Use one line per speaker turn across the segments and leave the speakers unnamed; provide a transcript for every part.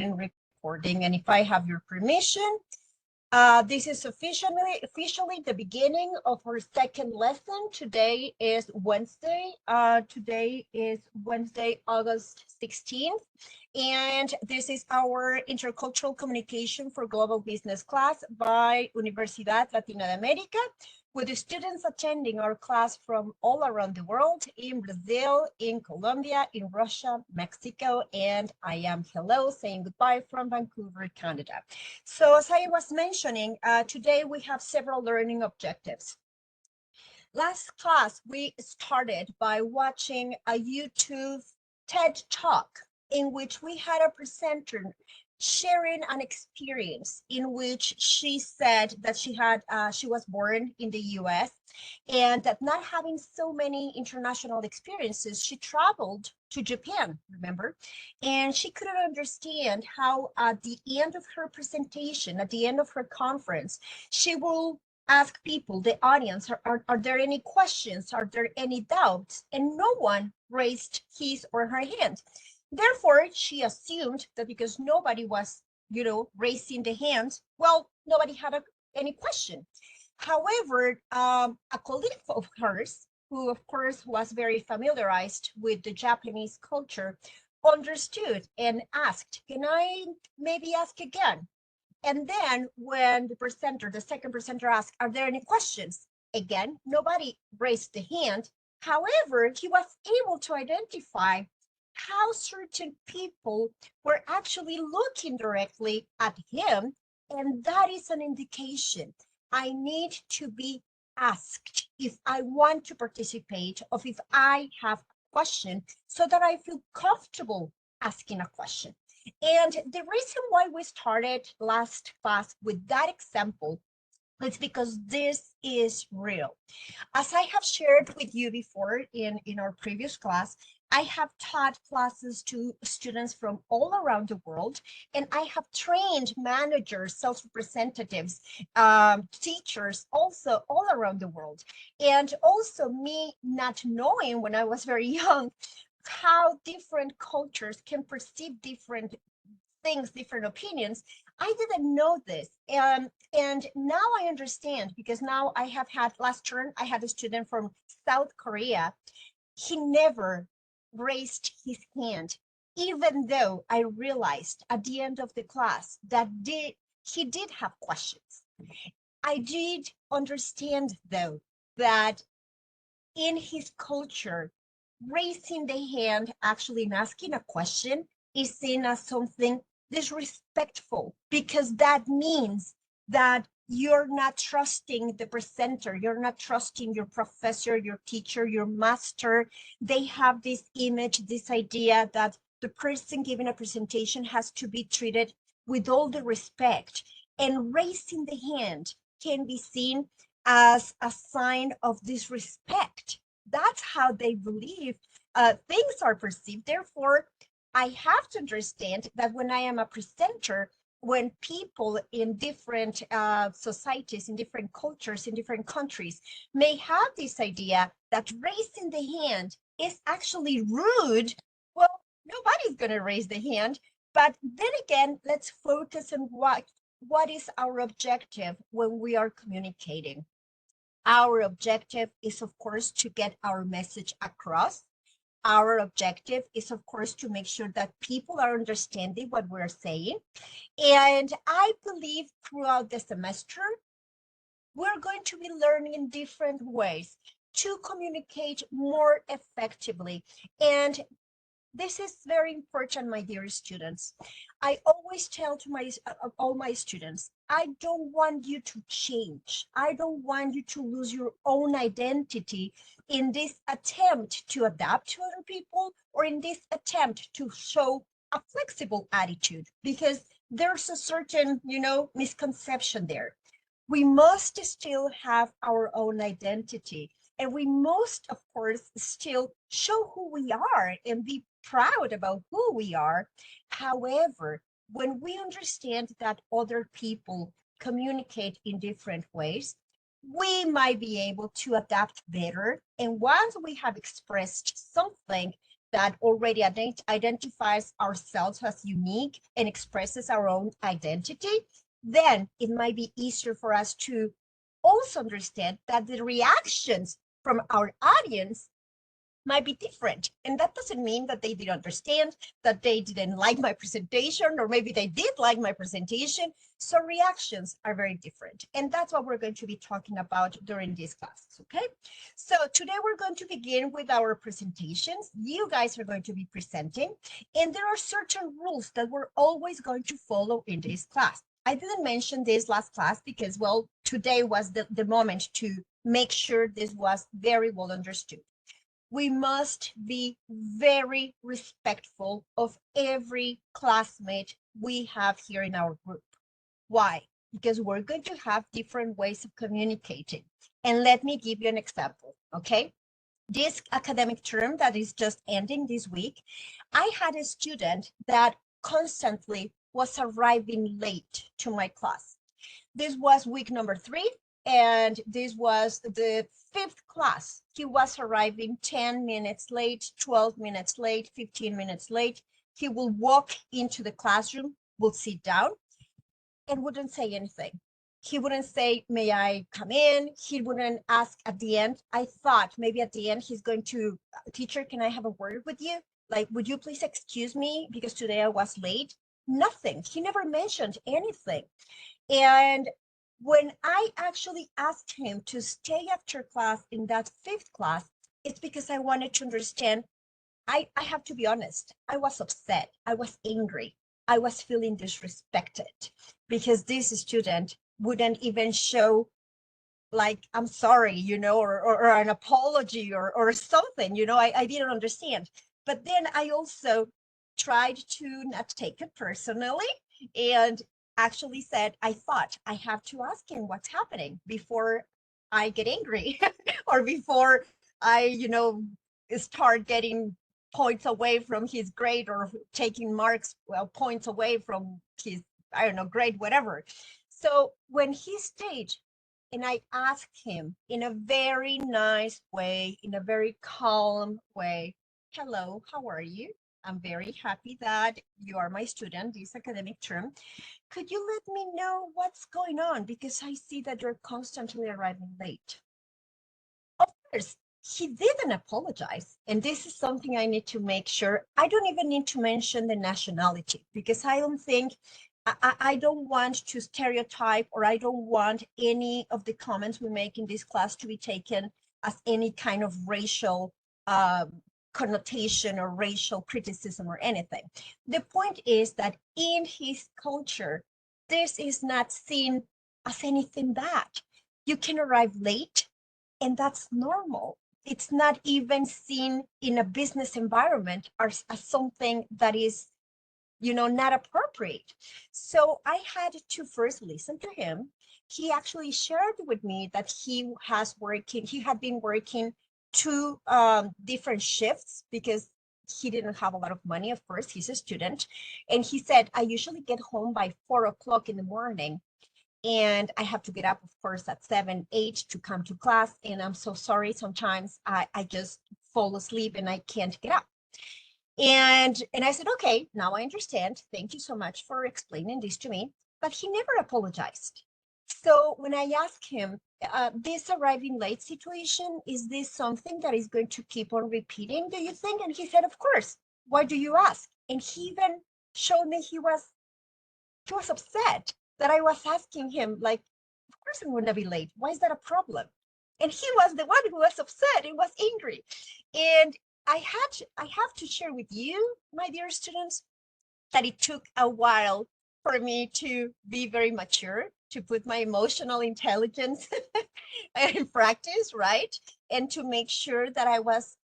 recording, and if I have your permission, this is officially the beginning of our second lesson. Today is Wednesday. August 16th, and this is our Intercultural Communication for Global Business class by Universidad, Latina de América, with the students attending our class from all around the world, in Brazil, in Colombia, in Russia, Mexico, and I am saying goodbye from Vancouver, Canada. So as I was mentioning, today we have several learning objectives. Last class, we started by watching a YouTube TED Talk in which we had a presenter sharing an experience in which she said that she was born in the US, and that not having so many international experiences, she traveled to Japan, remember? And she couldn't understand how at the end of her presentation, at the end of her conference, she will ask people, the audience, are there any questions? Are there any doubts? And no one raised his or her hand. Therefore, she assumed that because nobody was, raising the hand, well, nobody had any question. However, a colleague of hers, who of course was very familiarized with the Japanese culture, understood and asked, can I maybe ask again? And then when the second presenter asked, are there any questions? Again, nobody raised the hand. However, he was able to identify how certain people were actually looking directly at him, and that is an indication. I need to be asked if I want to participate, or if I have a question, so that I feel comfortable asking a question. And the reason why we started last class with that example is because this is real. As I have shared with you before in our previous class, I have taught classes to students from all around the world, and I have trained managers, sales representatives, teachers also all around the world. And also me not knowing when I was very young how different cultures can perceive different things, different opinions. I didn't know this. And now I understand, because now I have had, last term, I had a student from South Korea. He never raised his hand, even though I realized at the end of the class that he did have questions. I did understand, though, that in his culture, raising the hand, actually and asking a question, is seen as something disrespectful, because that means that you're not trusting the presenter, you're not trusting your professor, your teacher, your master. They have this image, this idea that the person giving a presentation has to be treated with all the respect, and raising the hand can be seen as a sign of disrespect. That's how they believe things are perceived. Therefore, I have to understand that when I am a presenter, when people in different societies, in different cultures, in different countries may have this idea that raising the hand is actually rude, well, nobody's going to raise the hand. But then again, let's focus on what is our objective when we are communicating. Our objective is, of course, to get our message across. Our objective is, of course, to make sure that people are understanding what we're saying. And I believe throughout the semester, we're going to be learning different ways to communicate more effectively. And this is very important, my dear students. I always tell to all my students, I don't want you to change. I don't want you to lose your own identity in this attempt to adapt to other people, or in this attempt to show a flexible attitude, because there's a certain, misconception there. We must still have our own identity, and we must, of course, still show who we are and be proud about who we are. However, when we understand that other people communicate in different ways, we might be able to adapt better. And once we have expressed something, that already identifies ourselves as unique and expresses our own identity, then it might be easier for us to also understand that the reactions from our audience might be different. And that doesn't mean that they didn't understand, that they didn't like my presentation, or maybe they did like my presentation. So reactions are very different. And that's what we're going to be talking about during these classes, okay? So today we're going to begin with our presentations. You guys are going to be presenting, and there are certain rules that we're always going to follow in this class. I didn't mention this last class because, well, today was the moment to make sure this was very well understood. We must be very respectful of every classmate we have here in our group. Why? Because we're going to have different ways of communicating. And let me give you an example, okay? This academic term that is just ending this week, I had a student that constantly was arriving late to my class. This was week number 3, and this was the 5th class. He was arriving 10 minutes late, 12 minutes late, 15 minutes late. He will walk into the classroom, will sit down, and wouldn't say anything. He wouldn't say, may I come in? He wouldn't ask at the end. I thought maybe at the end he's going to, teacher, can I have a word with you? Like, would you please excuse me because today I was late? Nothing. He never mentioned anything. And when I actually asked him to stay after class in that 5th class, it's because I wanted to understand. I have to be honest. I was upset. I was angry. I was feeling disrespected because this student wouldn't even show, like, I'm sorry, you know, or an apology or something, you know, I didn't understand. But then I also tried to not take it personally and actually said, I thought I have to ask him what's happening before I get angry or before I, you know, start getting points away from his grade or taking marks, well, points away from his, I don't know, grade, whatever. So when he stayed and I asked him in a very nice way, in a very calm way, hello, how are you? I'm very happy that you are my student this academic term. Could you let me know what's going on? Because I see that you're constantly arriving late. Of course, he didn't apologize. And this is something I need to make sure. I don't even need to mention the nationality because I don't think, I don't want to stereotype, or I don't want any of the comments we make in this class to be taken as any kind of racial connotation or racial criticism or anything. The point is that in his culture, this is not seen as anything bad. You can arrive late, and that's normal. It's not even seen in a business environment as something that is, you know, not appropriate. So I had to first listen to him. He actually shared with me that he had been working 2 different shifts because he didn't have a lot of money. Of course, he's a student. And he said, I usually get home by 4 o'clock in the morning. And I have to get up, of course, at 7, 8 to come to class. And I'm so sorry. Sometimes I just fall asleep and I can't get up. And I said, okay, now I understand. Thank you so much for explaining this to me. But he never apologized. So when I asked him, this arriving late situation, is this something that is going to keep on repeating, do you think? And he said, of course. Why do you ask? And he even showed me he was upset that I was asking him, like, of course I'm going to be late. Why is that a problem? And he was the one who was upset and was angry. And I have to share with you, my dear students, that it took a while for me to be very mature, to put my emotional intelligence in practice, right? And to make sure that I was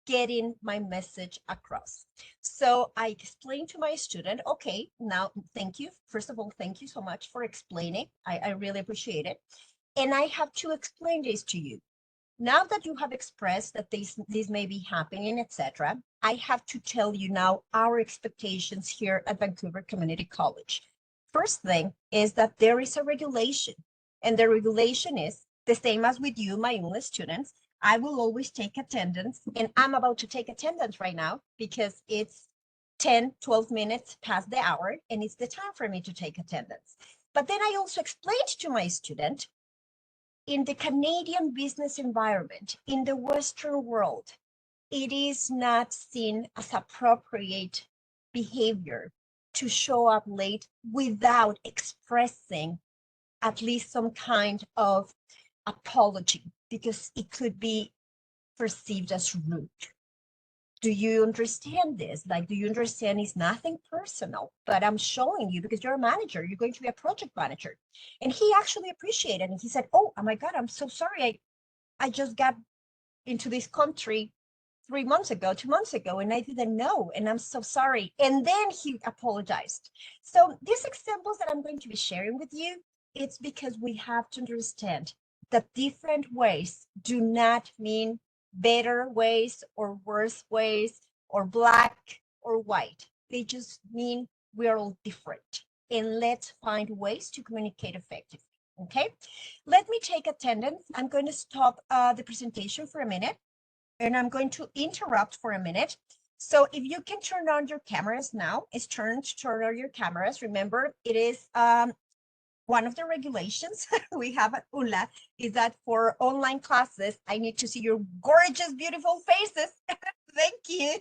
getting my message across. So I explained to my student, okay, now thank you. First of all, thank you so much for explaining. I really appreciate it. And I have to explain this to you. Now that you have expressed that this may be happening, etc., I have to tell you now our expectations here at Vancouver Community College. First thing is that there is a regulation, and the regulation is the same as with you, my UNLA students, I will always take attendance, and I'm about to take attendance right now because it's 10, 12 minutes past the hour, and it's the time for me to take attendance. But then I also explained to my student, in the Canadian business environment, in the Western world, it is not seen as appropriate behavior to show up late without expressing at least some kind of apology, because it could be perceived as rude. Do you understand this? Like, do you understand it's nothing personal, but I'm showing you because you're a manager, you're going to be a project manager. And he actually appreciated it. He said, oh my God, I'm so sorry. I just got into this country 3 months ago, 2 months ago, and I didn't know, and I'm so sorry. And then he apologized. So these examples that I'm going to be sharing with you, it's because we have to understand that different ways do not mean better ways or worse ways or black or white. They just mean we are all different. And let's find ways to communicate effectively. Okay, let me take attendance. I'm going to stop the presentation for a minute, and I'm going to interrupt for a minute. So if you can turn on your cameras now, it's turn on your cameras. Remember, it is one of the regulations we have at UNLA is that for online classes, I need to see your gorgeous, beautiful faces. Thank you.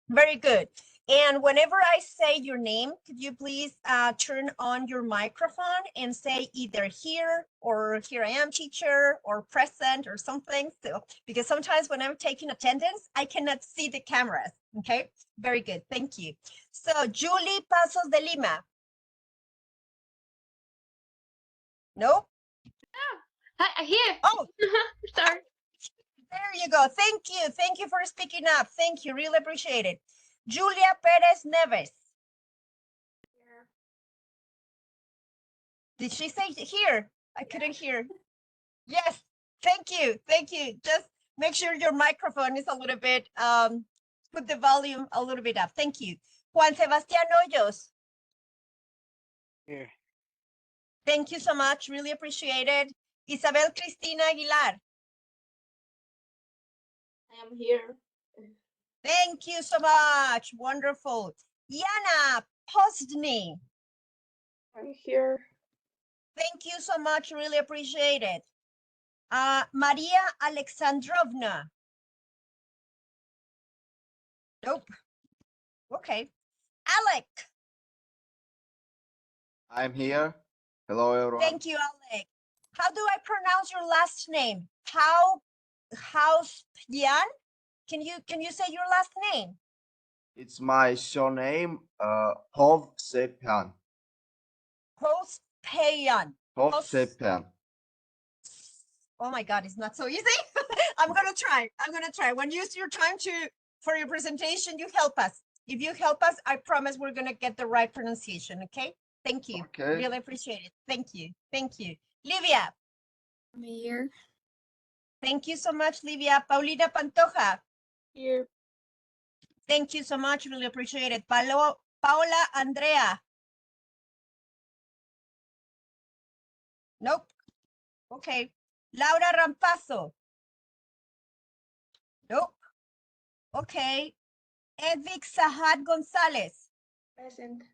Very good. And whenever I say your name, could you please turn on your microphone and say either here or here I am, teacher, or present or something. So, because sometimes when I'm taking attendance, I cannot see the cameras. Okay, very good. Thank you. So Julie Pasos de Lima. Nope.
Hi, here.
Oh,
Sorry.
there you go. Thank you. Thank you for speaking up. Thank you. Really appreciate it. Julia Perez Neves. Did she say here? I couldn't hear. Yes. Thank you. Thank you. Just make sure your microphone is a little bit, put the volume a little bit up. Thank you. Juan Sebastián Hoyos.
Here.
Thank you so much. Really appreciate it. Isabel Cristina Aguilar.
I am here.
Thank you so much. Wonderful. Yana Postny.
I'm here.
Thank you so much. Really appreciate it. Maria Alexandrovna. Nope. Okay. Alec.
I'm here. Hello, everyone.
Thank you, Alec. How do I pronounce your last name? Hauspian? Can you say your last name?
It's my surname, Hovsepan.
Hospayan.
Hovsepan.
Oh my God, it's not so easy. I'm gonna try. When you use your time for your presentation, you help us. If you help us, I promise we're gonna get the right pronunciation. Okay. Thank you.
Okay.
Really appreciate it. Thank you. Thank you. Livia.
I'm here.
Thank you so much, Livia. Paulina Pantoja.
Here.
Thank you so much. Really appreciate it. Paola Andrea. Nope. Okay. Laura Rampazo. Nope. Okay. Edvic Sahad Gonzalez.
Present.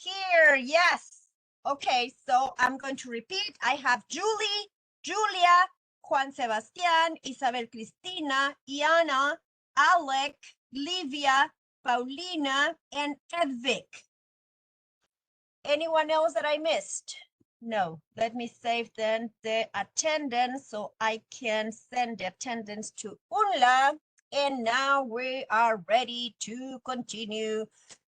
Here, yes. Okay, so I'm going to repeat. I have Julie, Julia, Juan Sebastián, Isabel Cristina, Iana, Alec, Livia, Paulina, and Edvic. Anyone else that I missed? No. Let me save then the attendance so I can send the attendance to UNLA. And now we are ready to continue.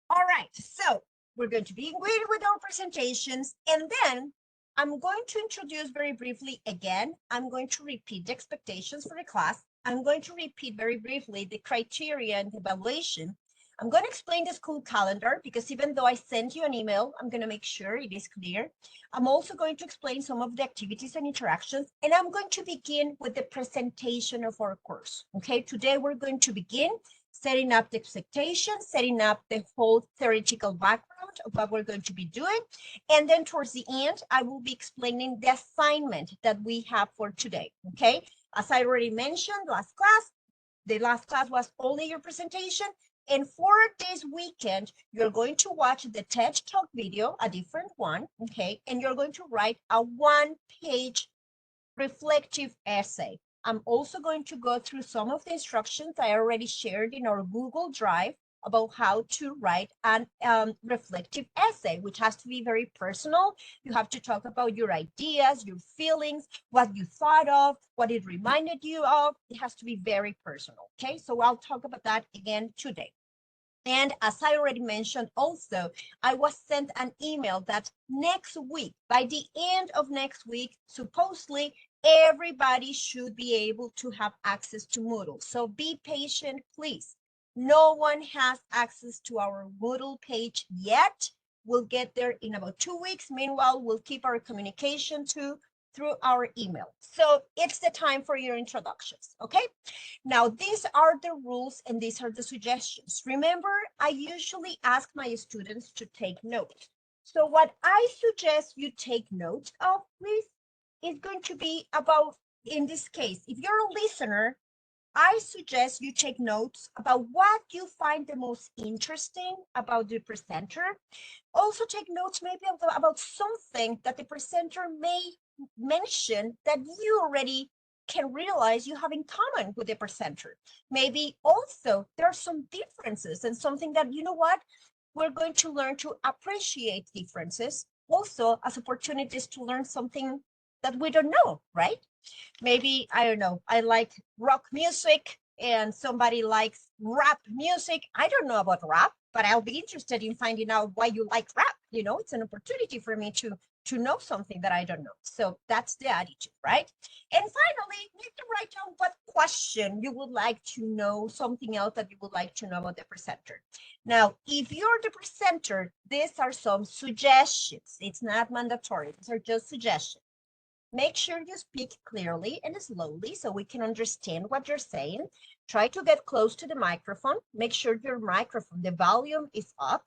All right, so we're going to begin with our presentations, and then I'm going to introduce very briefly again. I'm going to repeat the expectations for the class. I'm going to repeat very briefly the criteria and the evaluation. I'm going to explain the school calendar because even though I sent you an email, I'm going to make sure it is clear. I'm also going to explain some of the activities and interactions, and I'm going to begin with the presentation of our course. Okay, today we're going to begin setting up the expectations, setting up the whole theoretical background of what we're going to be doing. And then towards the end, I will be explaining the assignment that we have for today, okay? As I already mentioned the last class was only your presentation. And for this weekend, you're going to watch the TED Talk video, a different one, okay? And you're going to write a one-page reflective essay. I'm also going to go through some of the instructions I already shared in our Google Drive about how to write an reflective essay, which has to be very personal. You have to talk about your ideas, your feelings, what you thought of, what it reminded you of. It has to be very personal, okay? So I'll talk about that again today. And as I already mentioned also, I was sent an email that next week, by the end of next week, supposedly everybody should be able to have access to Moodle. So be patient, please. No one has access to our Moodle page yet. We'll get there in about 2 weeks. Meanwhile, we'll keep our communication through our email. So it's the time for your introductions, okay? Now, these are the rules and these are the suggestions. Remember, I usually ask my students to take notes. So what I suggest you take note of, please, is going to be about, in this case, if you're a listener, I suggest you take notes about what you find the most interesting about the presenter. Also take notes maybe about something that the presenter may mention that you already can realize you have in common with the presenter. Maybe also there are some differences and something that, you know what, we're going to learn to appreciate differences also as opportunities to learn something that we don't know, right? Maybe, I don't know, I like rock music and somebody likes rap music. I don't know about rap, but I'll be interested in finding out why you like rap. You know, it's an opportunity for me to know something that I don't know. So that's the attitude, right? And finally, you can write down what question you would like to know, something else that you would like to know about the presenter. Now, if you're the presenter, these are some suggestions. It's not mandatory. These are just suggestions. Make sure you speak clearly and slowly so we can understand what you're saying. Try to get close to the microphone. Make sure your microphone, the volume is up.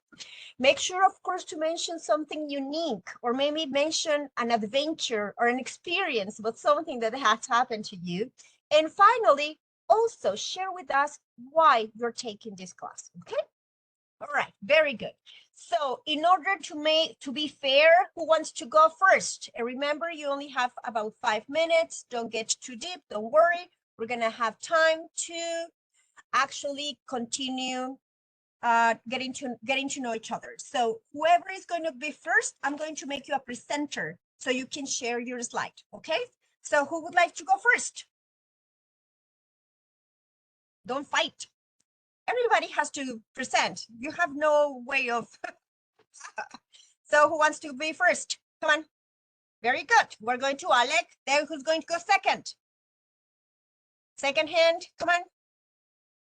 Make sure, of course, to mention something unique or maybe mention an adventure or an experience about something that has happened to you. And finally, also share with us why you're taking this class, okay? All right, very good. So in order to be fair, who wants to go first? And remember, you only have about 5 minutes. Don't get too deep, don't worry. We're gonna have time to actually continue getting to know each other. So whoever is going to be first, I'm going to make you a presenter so you can share your slide, okay? So who would like to go first? Don't fight. Everybody has to present. You have no way of. So who wants to be first? Come on. Very good. We're going to Alec. Then who's going to go second? Second hand. Come on.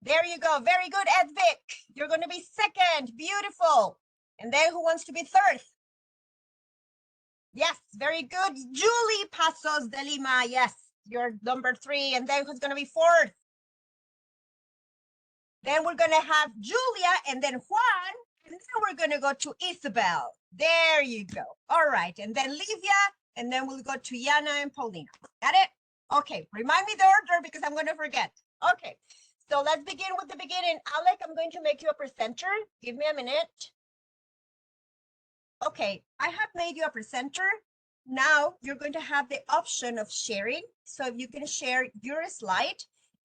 There you go. Very good, Edvic. You're going to be second. Beautiful. And then who wants to be third? Yes, very good. Julie Pasos de Lima. Yes, you're number 3. And then who's going to be fourth? Then we're going to have Julia and then Juan. And then we're going to go to Isabel. There you go. All right. And then Livia. And then we'll go to Yana and Paulina. Got it? Okay. Remind me the order because I'm going to forget. Okay. So let's begin with the beginning. Alec, I'm going to make you a presenter. Give me a minute. Okay. I have made you a presenter. Now you're going to have the option of sharing. So you can share your slide.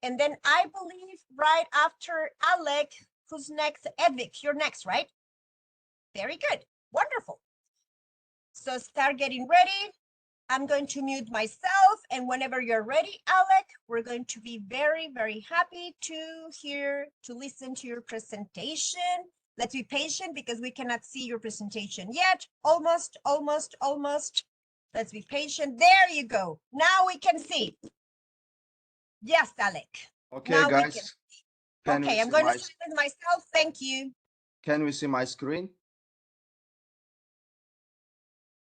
And then I believe right after Alec, who's next? Edvic, you're next, right? Very good. Wonderful. So start getting ready. I'm going to mute myself. And whenever you're ready, Alec, we're going to be very, very happy to listen to your presentation. Let's be patient because we cannot see your presentation yet. Almost. Let's be patient. There you go. Now we can see. Yes, Alec.
Okay,
Now
guys.
Okay, I'm going to silence myself. Thank you.
Can we see my screen?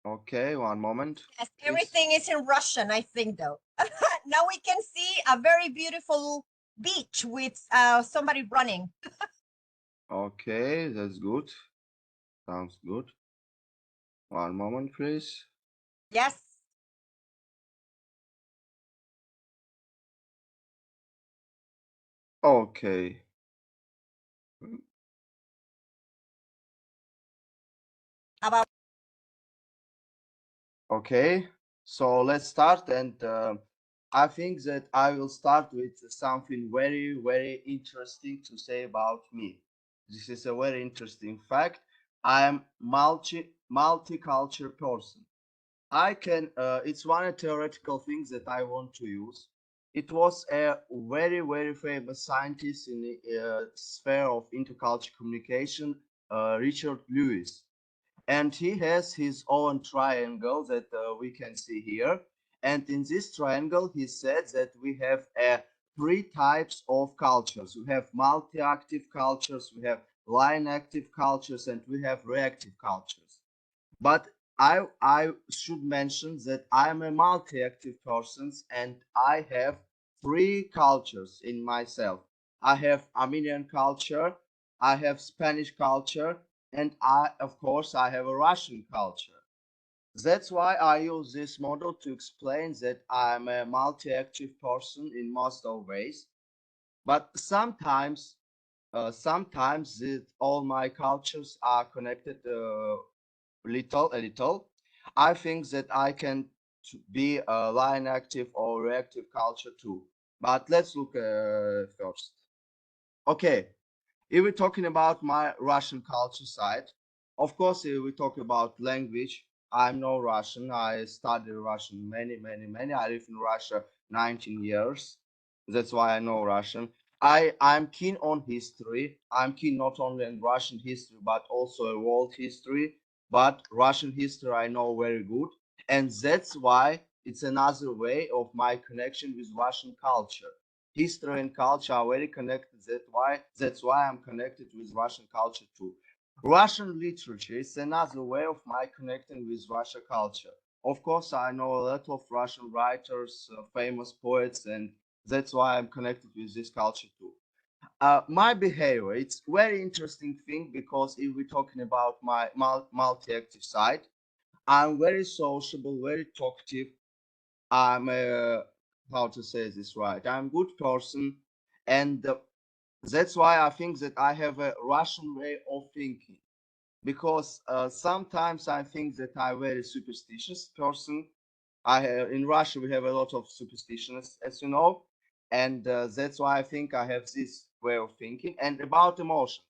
Okay, one moment.
Yes, everything is in Russian, I think, though. Now we can see a very beautiful beach with somebody running.
Okay, that's good. Sounds good. One moment, please.
Yes.
Okay.
About
Okay, so let's start. And I think that I will start with something very, very interesting to say about me. This is a very interesting fact. I am multicultural person. I can, it's one theoretical thing that I want to use. It was a very, very famous scientist in the sphere of intercultural communication, Richard Lewis. And he has his own triangle that we can see here. And in this triangle, he said that we have three types of cultures. We have multi-active cultures, we have line-active cultures, and we have reactive cultures. But I should mention that I am a multi-active person and I have three cultures in myself. I have Armenian culture, I have Spanish culture, and of course, I have a Russian culture. That's why I use this model to explain that I'm a multi-active person in most of ways. But sometimes all my cultures are connected a little. I think that I can be a line active or reactive culture too. But let's look first. Okay, if we're talking about my Russian culture side, of course, if we talk about language, I'm no Russian. I studied Russian many. I live in Russia 19 years. That's why I know Russian. I'm keen on history. I'm keen not only on Russian history, but also world history. But Russian history I know very good. And that's why it's another way of my connection with Russian culture. History and culture are very connected. That's why I'm connected with Russian culture too. Russian literature is another way of my connecting with Russian culture. Of course, I know a lot of Russian writers, famous poets, and that's why I'm connected with this culture too. My behavior, it's very interesting thing because if we're talking about my multi-active side, I'm very sociable, very talkative. I'm a, how to say this right? I'm a good person, and that's why I think that I have a Russian way of thinking. Because sometimes I think that I'm a very superstitious person. In Russia we have a lot of superstitions, as you know, and that's why I think I have this way of thinking. And about emotions,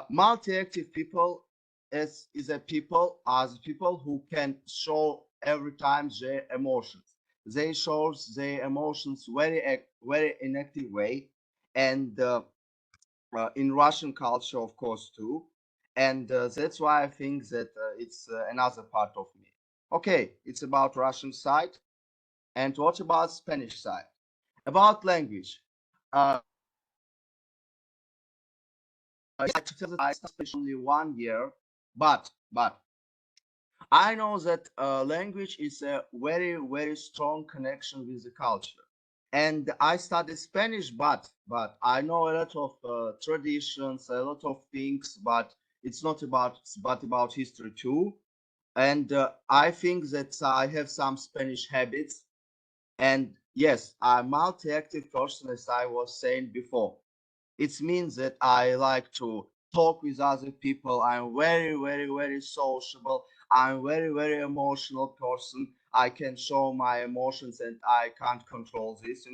multi-active people is a people as people who can show every time their emotions. They show their emotions very in active way, and in Russian culture, of course, too. And that's why I think that it's another part of me. Okay, it's about Russian side. And what about Spanish side? About language. I studied only 1 year, but I know that language is a very strong connection with the culture. And I studied Spanish, but I know a lot of traditions, a lot of things, but it's not about history too. And I think that I have some Spanish habits. And yes, I'm multi-active person, as I was saying before. It means that I like to talk with other people. I'm very sociable. I'm very emotional person. I can show my emotions and I can't control this.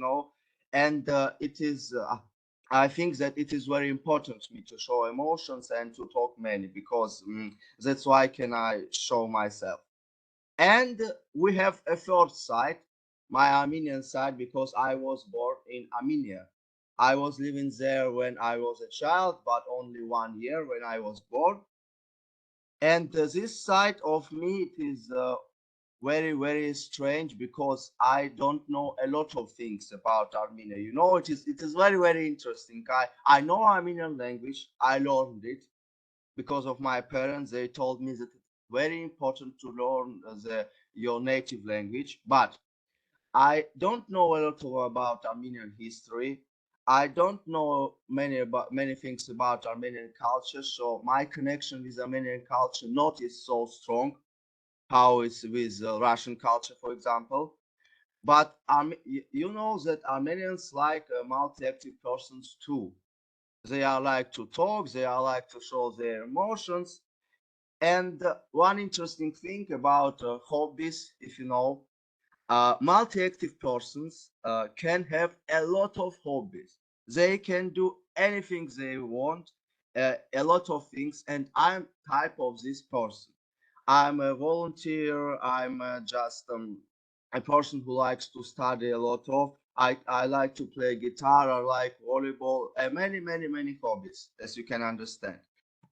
And I think that it is very important to me to show emotions and to talk many because that's why can I show myself. And we have a third side, my Armenian side, because I was born in Armenia. I was living there when I was a child, but only 1 year when I was born. And this side of me, it is very strange because I don't know a lot of things about Armenia. It is very interesting. I know Armenian language. I learned it because of my parents. They told me that it's very important to learn your native language. But I don't know a lot about Armenian history. I don't know many things about Armenian culture, so my connection with Armenian culture not is so strong how it's with Russian culture, for example. But you know that Armenians like multi-active persons too. They are like to talk, they are like to show their emotions. And one interesting thing about hobbies, if you know, multi-active persons can have a lot of hobbies. They can do anything they want, a lot of things, and I'm type of this person. I'm a volunteer. I'm just a person who likes to study a lot of. I like to play guitar. I like volleyball. Many hobbies, as you can understand,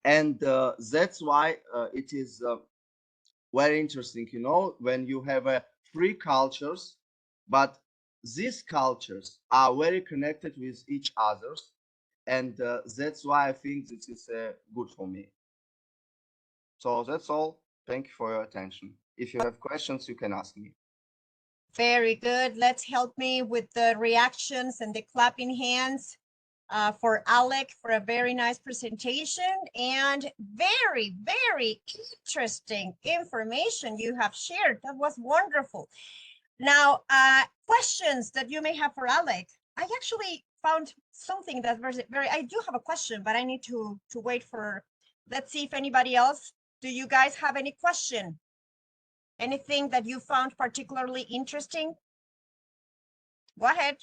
and that's why it is very interesting. You know, when you have three cultures, but these cultures are very connected with each others, and that's why I think this is good for me. So that's all. Thank you for your attention. If you have questions, you can ask me.
Very good. Let's help me with the reactions and the clapping hands for Alec for a very nice presentation and very interesting information you have shared. That was wonderful. Now, questions that you may have for Alec. I actually found something that was very, I do have a question, but I need to wait for, let's see if anybody else, do you guys have any question? Anything that you found particularly interesting? Go ahead.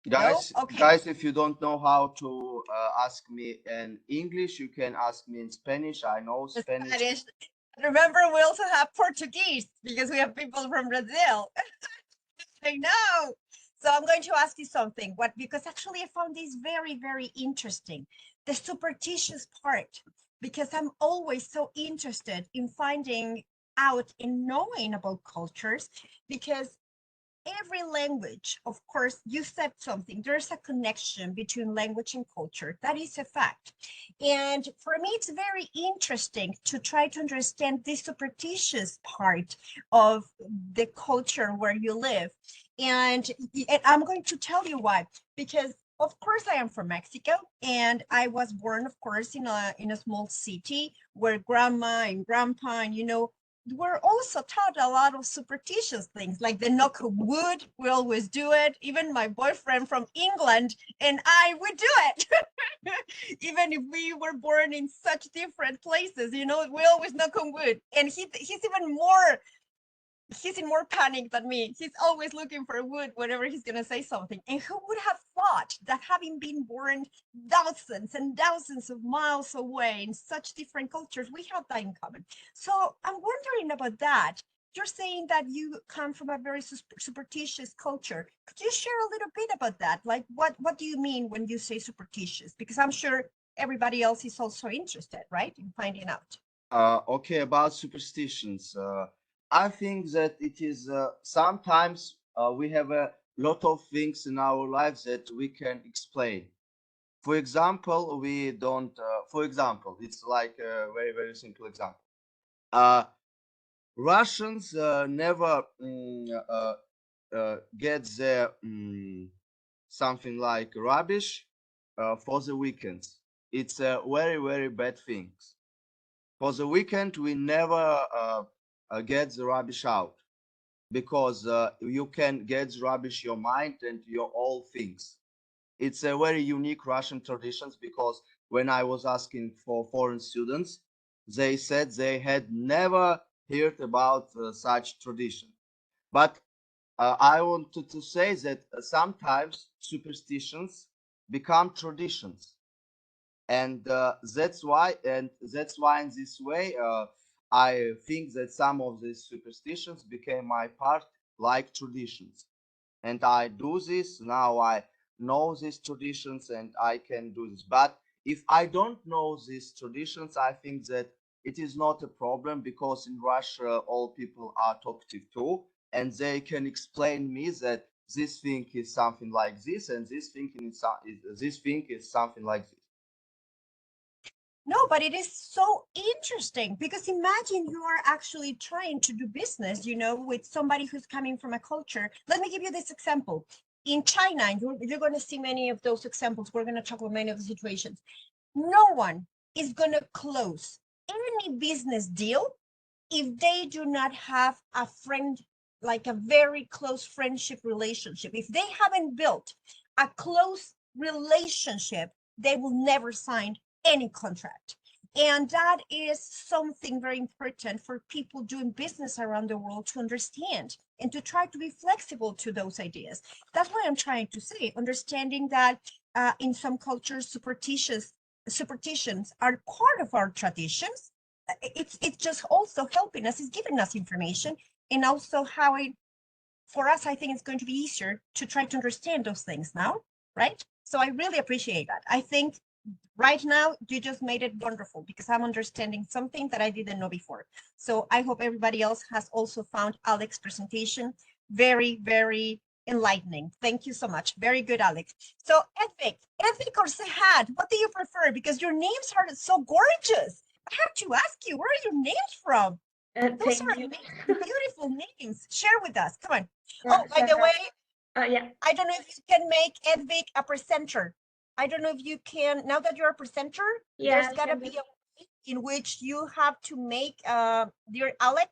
Guys,
No? Okay.
guys, if you don't know how to ask me in English, you can ask me in Spanish. I know Spanish.
Spanish. Remember, we also have Portuguese because we have people from Brazil. I know. So I'm going to ask you something. What? Because actually I found this very interesting. The superstitious part, because I'm always so interested in finding out and knowing about cultures, because every language, of course, you said something, there's a connection between language and culture. That is a fact. And for me, it's very interesting to try to understand this superstitious part of the culture where you live. And I'm going to tell you why, because of course I am from Mexico, and I was born, of course, in a small city where grandma and grandpa, and we're also taught a lot of superstitious things, like the knock of wood. We always do it. Even my boyfriend from England and I would do it. Even if we were born in such different places, we always knock on wood. And he's in more panic than me. He's always looking for wood whenever he's going to say something. And who would have thought that having been born thousands and thousands of miles away in such different cultures, we have that in common. So I'm wondering about that. You're saying that you come from a very superstitious culture. Could you share a little bit about that? Like, what do you mean when you say superstitious? Because I'm sure everybody else is also interested, right, in finding out.
Okay, about superstitions. I think that it is sometimes we have a lot of things in our lives that we can explain. For example, we don't. For example, it's like a very simple example. Uh, Russians never get their something like rubbish for the weekends. It's a very bad thing. For the weekend, we never get the rubbish out because you can get the rubbish your mind and your all things. It's a very unique Russian traditions because when I was asking for foreign students, they said they had never heard about such tradition. But I wanted to say that sometimes superstitions become traditions, and that's why in this way I think that some of these superstitions became my part, like traditions, and I do this now. I know these traditions and I can do this. But if I don't know these traditions, I think that it is not a problem because in Russia all people are talkative too, and they can explain me that this thing is something like this and this thing is something like this.
No, but it is so interesting because imagine you are actually trying to do business, with somebody who's coming from a culture. Let me give you this example. in China, and you're going to see many of those examples. We're going to talk about many of the situations. No one is going to close any business deal if they do not have a friend, like a very close friendship relationship. If they haven't built a close relationship, they will never sign any contract. And that is something very important for people doing business around the world to understand and to try to be flexible to those ideas. That's what I'm trying to say, understanding that in some cultures, superstitions are part of our traditions. It's just also helping us, it's giving us information, and also how it, for us, I think it's going to be easier to try to understand those things now, right? So I really appreciate that. I think right now you just made it wonderful because I'm understanding something that I didn't know before. So I hope everybody else has also found Alex's presentation very, very enlightening. Thank you so much. Very good, Alex. So Edvic or Sehad, what do you prefer? Because your names are so gorgeous. I have to ask you, where are your names from? Those are amazing, beautiful names. Share with us. Come on. Oh, by the way,
Yeah.
I don't know if you can make Edvic a presenter. I don't know if you can, now that you're a presenter,
Yeah,
there's gotta be a way in which you have to make, dear Alec,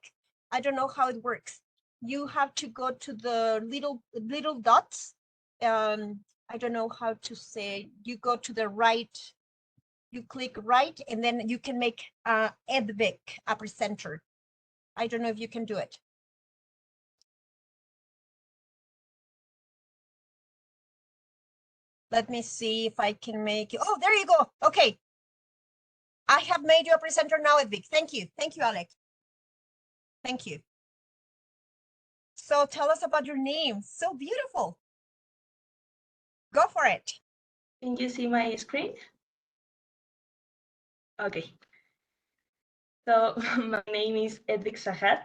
I don't know how it works. You have to go to the little dots. I don't know how to say, you go to the right, you click right, and then you can make Edvic a presenter. I don't know if you can do it. Let me see if I can make you. Oh, there you go. Okay. I have made you a presenter now, Edvic. Thank you. Thank you, Alex. Thank you. So tell us about your name. So beautiful. Go for it.
Can you see my screen? Okay. So my name is Edvic Sahad,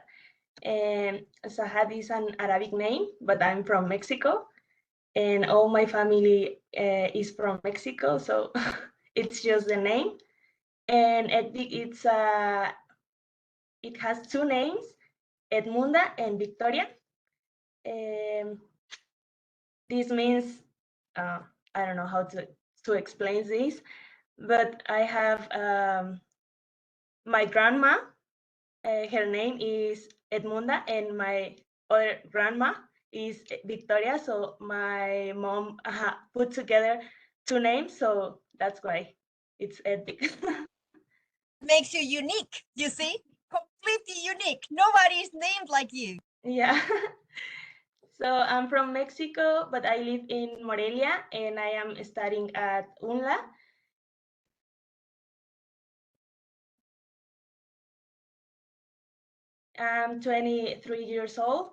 and Sahad is an Arabic name, but I'm from Mexico, and all my family is from Mexico, so it's just the name. And Edvic, it has two names, Edmunda and Victoria. This means I don't know how to explain this, but I have my grandma. Her name is Edmunda, and my other grandma is Victoria. So my mom put together two names, so that's why it's Edvic.
Makes you unique, you see? Completely unique. Nobody is named like you.
Yeah. So I'm from Mexico, but I live in Morelia, and I am studying at UNLA. I'm 23 years old,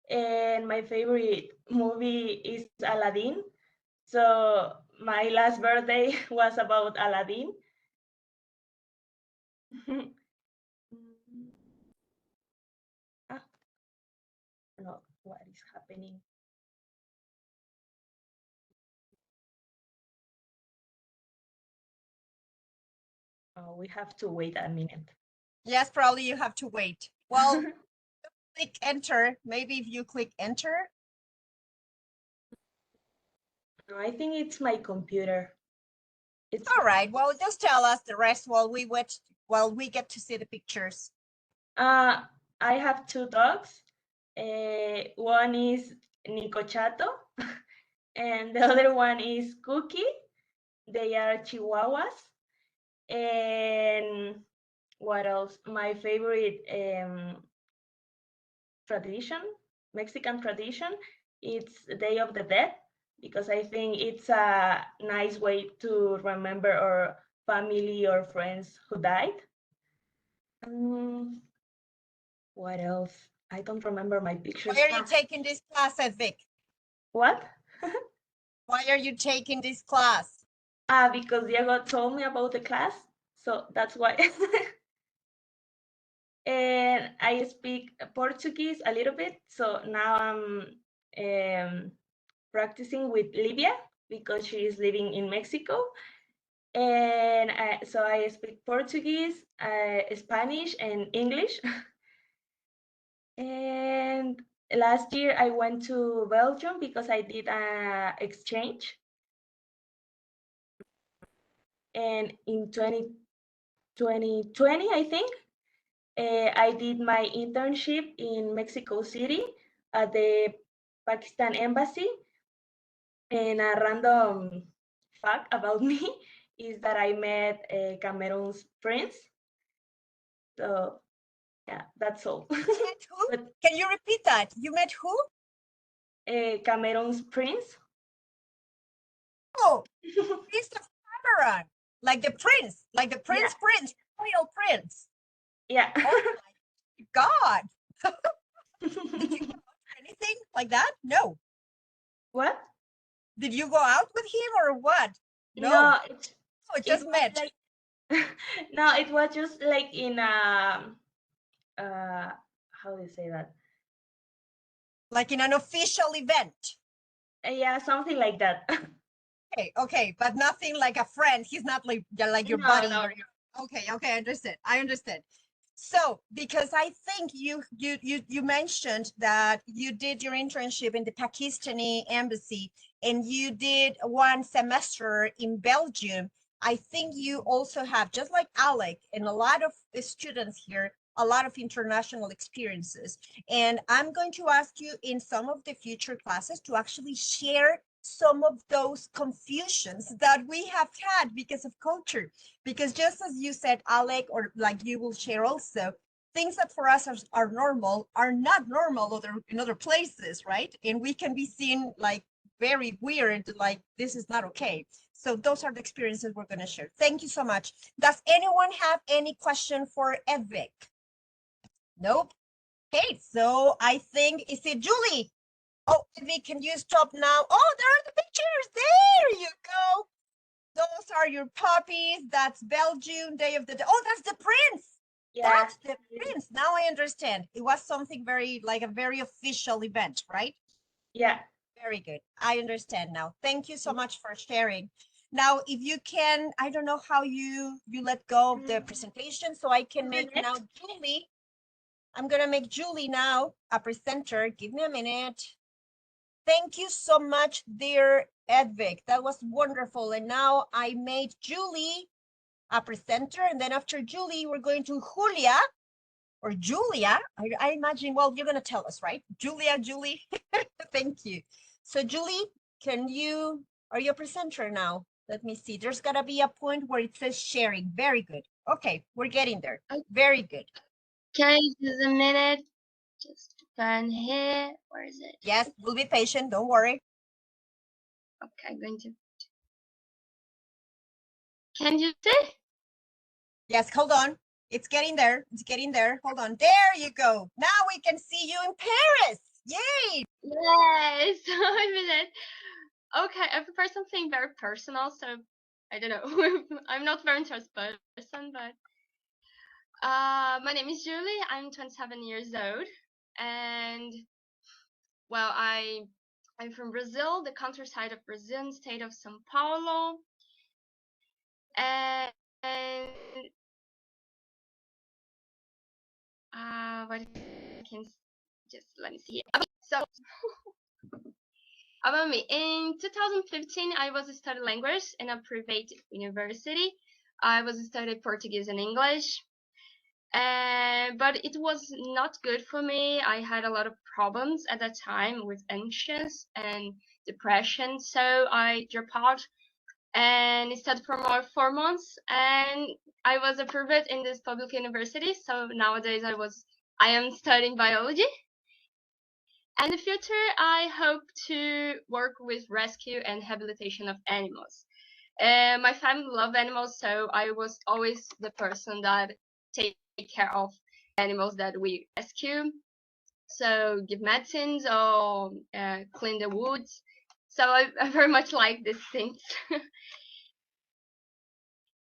and my favorite movie is Aladdin. So my last birthday was about Aladdin. No, what is happening? Oh, we have to wait a minute.
Yes, probably you have to wait. Well, click enter. Maybe if you click enter.
No, I think it's my computer. It's
all right. Well, just tell us the rest while we wait, while we get to see the pictures.
I have two dogs. One is Nico Chato, and the other one is Cookie. They are Chihuahuas. And what else? My favorite tradition, Mexican tradition, it's Day of the Dead, because I think it's a nice way to remember our family or friends who died. What else? I don't remember my pictures.
Why are you taking this class, Edvic?
What?
Why are you taking this class?
Because Diego told me about the class, so that's why. And I speak Portuguese a little bit, so now I'm practicing with Livia because she is living in Mexico. And so I speak Portuguese, Spanish, and English. And Last year I went to Belgium because I did an exchange. And in 2020, I think, I did my internship in Mexico City at the Pakistan Embassy. And a random fact about me is that I met Cameroon's prince. So yeah, that's all.
You met who?
But
Can you repeat that? You met who?
Cameroon's prince.
Oh, Prince of Cameroon. Like the prince,
Yeah.
prince, royal prince.
Yeah.
Oh my God. Did you go out for anything like that? No.
What?
Did you go out with him or what? No.
No,
Oh, just
was
met.
like no, it was just like in how do you say that?
Like in an official event.
Yeah, something like that.
Okay, but nothing like a friend. He's not like your
No,
buddy
no.
or your. Okay, I understand. So, because I think you mentioned that you did your internship in the Pakistani embassy and you did one semester in Belgium. I think you also have, just like Alec and a lot of the students here, a lot of international experiences. And I'm going to ask you in some of the future classes to actually share some of those confusions that we have had because of culture. Because just as you said, Alec, or like you will share also, things that for us are normal are not normal in other places, right? And we can be seen like very weird, like this is not okay. So those are the experiences we're going to share. Thank you so much. Does anyone have any question for Evic? Nope. Okay, so I think, is it Julie? Oh, Evic, can you stop now? Oh, there are the pictures. There you go. Those are your puppies. That's Belgium, Day of the Dead. Oh, that's the prince.
Yeah.
That's the prince. Now I understand. It was something very, like a very official event, right?
Yeah.
Very good. I understand now. Thank you so much for sharing. Now, if you can, I don't know how you let go of the presentation, so I can make now Julie. I'm going to make Julie now a presenter. Give me a minute. Thank you so much, dear Edvic. That was wonderful. And now I made Julie a presenter. And then after Julie, we're going to Julia or Julia. I imagine, well, you're going to tell us, right? Julie. Thank you. So Julie, are you a presenter now? Let me see. There's got to be a point where it says sharing. Very good. Okay, we're getting there. Very good.
Can you just a minute? Just turn here. Where is it?
Yes, we'll be patient. Don't worry.
Okay, I'm going to. Can you see?
Yes, hold on. It's getting there. It's getting there. Hold on. There you go. Now we can see you in Paris. Yay!
Yes, a minute. Okay, I prepared something very personal, so I don't know. I'm not very interested person, but my name is Julie. I'm 27 years old, and well, I'm from Brazil, the countryside of Brazil, state of São Paulo, and what I can just let me see. So about me, in 2015, I was studying language in a private university. I was studying Portuguese and English, but it was not good for me. I had a lot of problems at that time with anxious and depression, so I dropped out and studied for more 4 months. And I was approved in this public university. So nowadays I am studying biology. And in the future, I hope to work with rescue and rehabilitation of animals. My family love animals, so I was always the person that take care of animals that we rescue. So give medicines or clean the woods. So I very much like these things.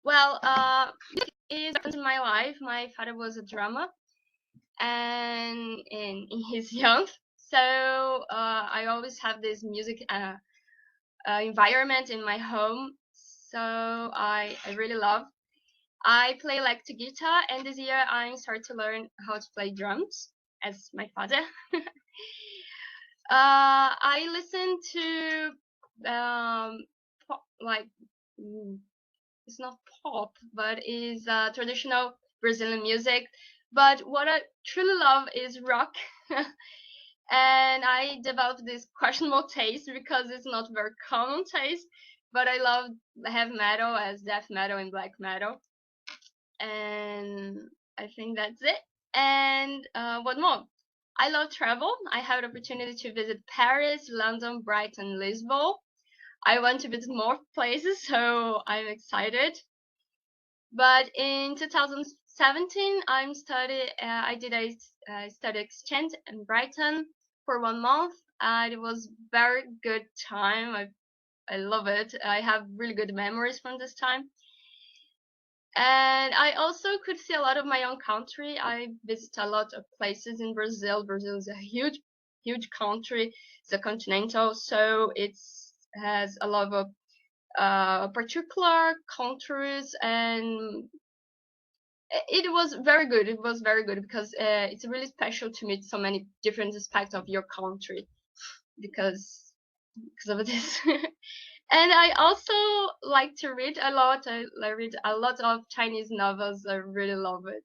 Well, is in my life. My father was a drummer, and in his young, so I always have this music environment in my home. So I really love. I play electric guitar, and this year I started to learn how to play drums as my father. I listen to like it's not pop, but is traditional Brazilian music. But what I truly love is rock. And I developed this questionable taste because it's not very common taste. But I love heavy metal as death metal and black metal. And I think that's it. And what more? I love travel. I had the opportunity to visit Paris, London, Brighton, Lisbon. I want to visit more places, so I'm excited. But in 2017, I did a study exchange in Brighton for 1 month. It was very good time. I love it. I have really good memories from this time. And I also could see a lot of my own country. I visit a lot of places in Brazil. Brazil is a huge, huge country. It's a continental, so it has a lot of particular countries, and it was very good. It was very good because it's really special to meet so many different aspects of your country because of this. And I also like to read a lot. I read a lot of Chinese novels. I really love it.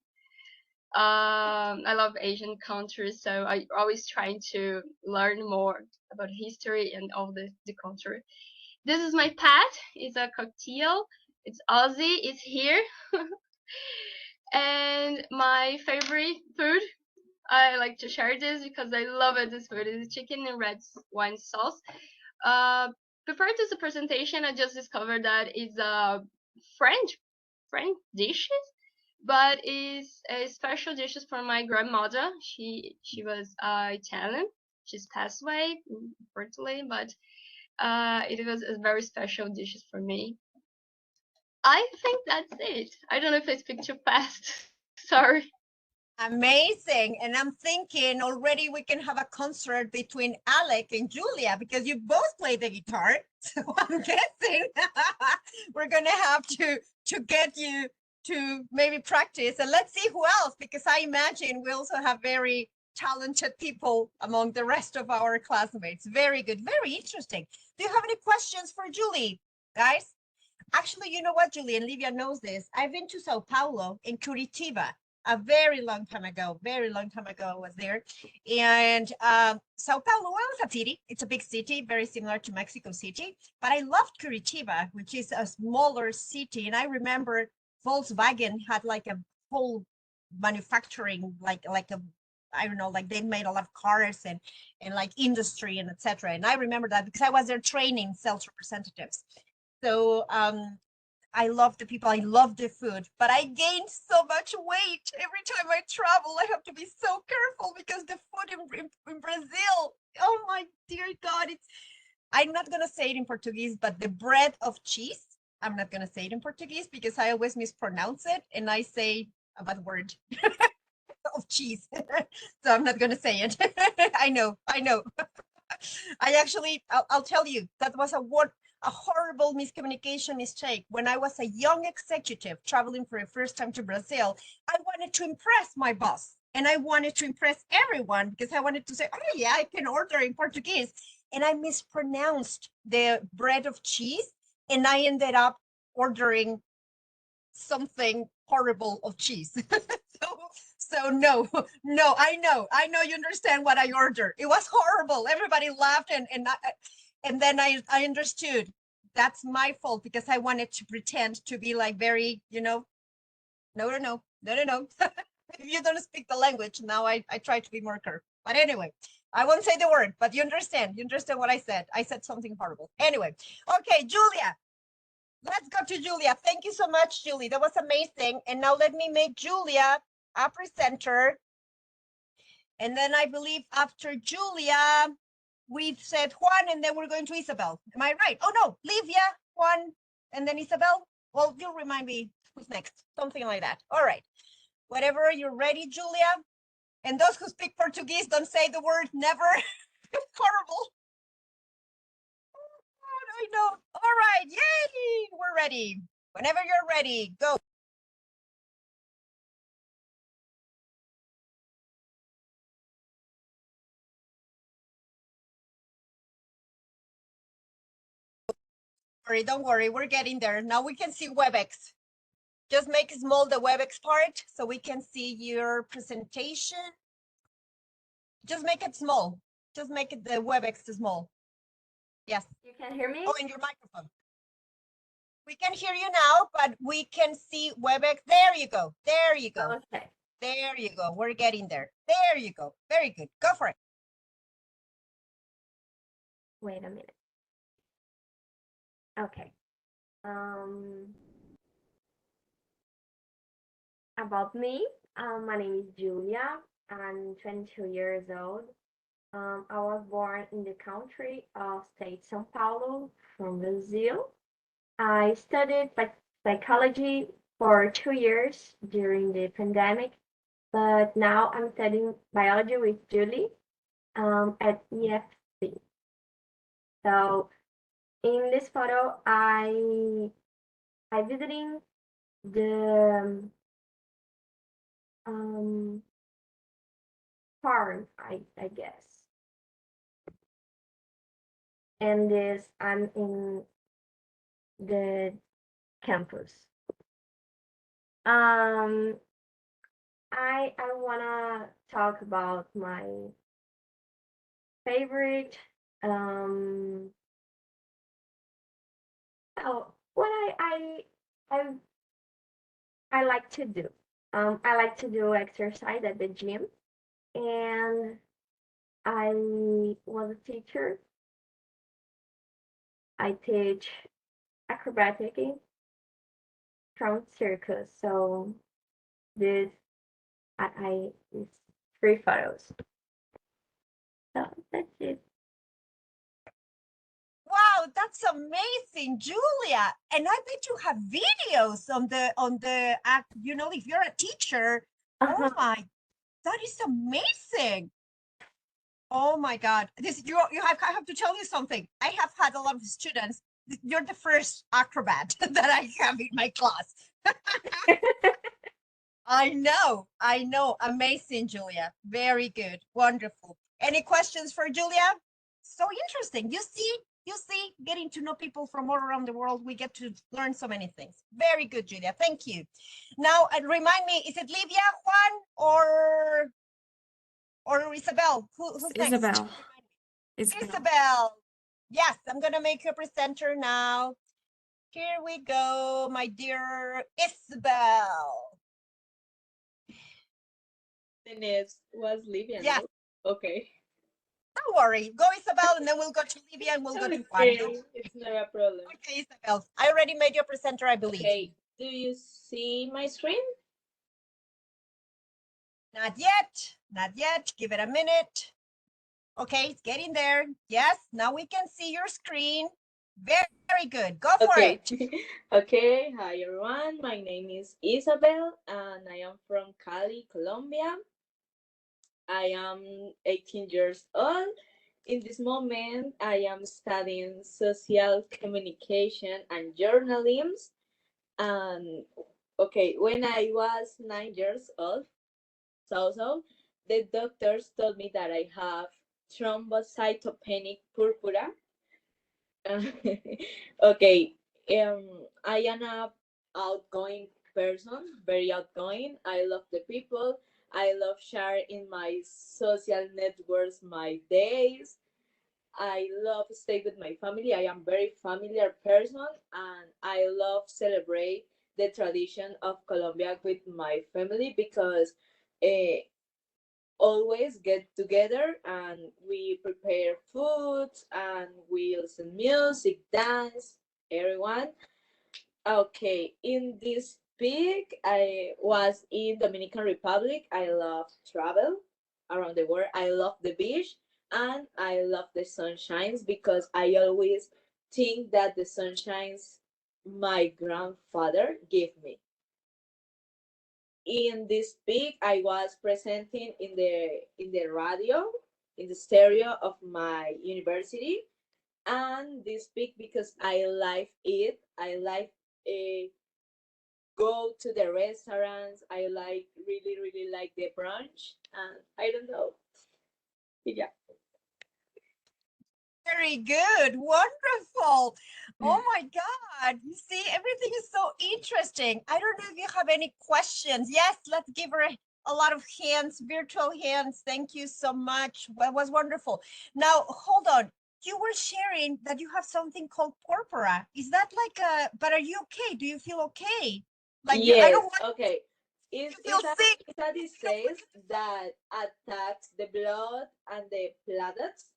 I love Asian countries, so I always trying to learn more about history and all the country. This is my pet. It's a cockatiel. It's Ozzy. It's here. And my favorite food, I like to share this because I love it. This food is chicken and red wine sauce. Before this presentation, I just discovered that it's a French dishes, but it's a special dishes from my grandmother. She was Italian. She's passed away, unfortunately, but it was a very special dishes for me. I think that's it. I don't know if I speak too fast. Sorry.
Amazing. And I'm thinking already we can have a concert between Alec and Julia because you both play the guitar. So I'm guessing we're going to have to get you to maybe practice. And let's see who else, because I imagine we also have very talented people among the rest of our classmates. Very good. Very interesting. Do you have any questions for Julie, guys? Actually, you know what, Julie, and Livia knows this. I've been to Sao Paulo in Curitiba a very long time ago. I was there. And Sao Paulo, well, it's a city. It's a big city, very similar to Mexico City. But I loved Curitiba, which is a smaller city. And I remember Volkswagen had like a whole manufacturing, like a, I don't know, like they made a lot of cars and like industry and etc. And I remember that because I was there training sales representatives. So I love the people, I love the food, but I gained so much weight every time I travel. I have to be so careful because the food in Brazil, oh my dear God, I'm not going to say it in Portuguese, but the bread of cheese, I'm not going to say it in Portuguese because I always mispronounce it and I say a bad word of cheese. So I'm not going to say it. I know. I actually, I'll tell you, that was a horrible miscommunication mistake. When I was a young executive traveling for the first time to Brazil, I wanted to impress my boss and I wanted to impress everyone because I wanted to say, oh yeah, I can order in Portuguese. And I mispronounced the bread of cheese and I ended up ordering something horrible of cheese. So no, I know you understand what I ordered. It was horrible. Everybody laughed and then I understood that's my fault because I wanted to pretend to be like very, no. If you don't speak the language, now I try to be more careful. But anyway, I won't say the word, but you understand what I said. I said something horrible. Anyway, okay, Julia, let's go to Julia. Thank you so much, Julie. That was amazing. And now let me make Julia a presenter. And then I believe after Julia, we've said Juan, and then we're going to Isabel. Am I right? Oh, no, Livia, Juan, and then Isabel. Well, you'll remind me who's next. Something like that. All right. Whatever you're ready, Julia. And those who speak Portuguese, don't say the word never. It's horrible. I know. All right. Yay. We're ready. Whenever you're ready, go. worry, don't worry. We're getting there. Now we can see WebEx. Just make small the WebEx part so we can see your presentation. Just make it small. Just make it the WebEx small. Yes.
You can hear me?
Oh, and your microphone. We can hear you now, but we can see WebEx. There you go. There you go.
Okay.
There you go. We're getting there. There you go. Very good. Go for it.
Wait a minute. Okay. About me, my name is Julia. I'm 22 years old. I was born in the country of state São Paulo from Brazil. I studied psychology for 2 years during the pandemic, but now I'm studying biology with Julie at EFC. So in this photo, I visiting the farm, I guess. And this, I'm in the campus. I wanna talk about my favorite what I like to do. I like to do exercise at the gym, and I was a teacher. I teach acrobatic from circus. So this is 3 photos. So that's it.
Wow, that's amazing, Julia. And I bet you have videos on the act, you know, if you're a teacher. Oh my, that is amazing. Oh my God. This I have to tell you something. I have had a lot of students. You're the first acrobat that I have in my class. I know. Amazing, Julia. Very good. Wonderful. Any questions for Julia? So interesting. You see, getting to know people from all around the world, we get to learn so many things. Very good, Julia. Thank you. Now, remind me, is it Livia, Juan, or Isabel? Who's next?
Isabel.
Isabel. Yes, I'm going to make you a presenter now. Here we go, my dear Isabel.
The next was Livia.
Yes.
No? Okay.
Don't worry. Go, Isabel, and then we'll go to Livia and we'll go to Juan.
Okay, it's not a problem.
Okay, Isabel. I already made you a presenter, I believe.
Okay. Do you see my screen?
Not yet. Not yet. Give it a minute. Okay, it's getting there. Yes, now we can see your screen. Very good. Go for it.
Okay. Hi, everyone. My name is Isabel, and I am from Cali, Colombia. I am 18 years old. In this moment, I am studying social communication and journalism. And okay, when I was 9 years old, the doctors told me that I have thrombocytopenic purpura. Okay, I am a outgoing person, very outgoing. I love the people. I love sharing in my social networks my days. I love stay with my family. I am very familiar person, and I love celebrate the tradition of Colombia with my family because always get together and we prepare food and we listen music, dance, everyone. Okay, in this week I was in Dominican Republic. I love travel around the world. I love the beach and I love the sunshines because I always think that the sunshines my grandfather gave me. In this week I was presenting in the radio, in the stereo of my university, and this week because I like it. I like go to the restaurants. I like really like the brunch, and I don't know. Yeah.
Very good. Wonderful. Oh my God. You see, everything is so interesting. I don't know if you have any questions. Yes, let's give her a lot of hands, virtual hands. Thank you so much. That was wonderful. Now, hold on. You were sharing that you have something called porpora. Is that like a, but are you okay? Do you feel okay? Like you, I don't
Yes,
want
okay.
you to feel sick.
It's a disease that attacks the blood and the platelets.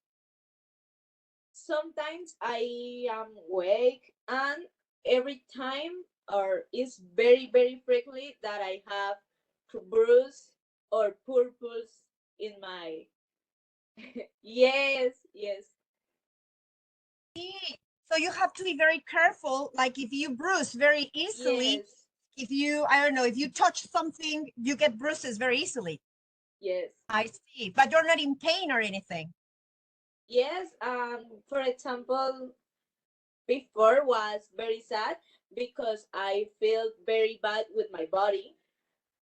Sometimes I am weak, and every time, or it's very, very frequently that I have bruise or purples in my. Yes, yes,
See? So you have to be very careful. Like if you bruise very easily,
yes,
if you, I don't know, if you touch something, you get bruises very easily.
yes,
I see. But you're not in pain or anything.
yes. For example, before was very sad because I felt very bad with my body.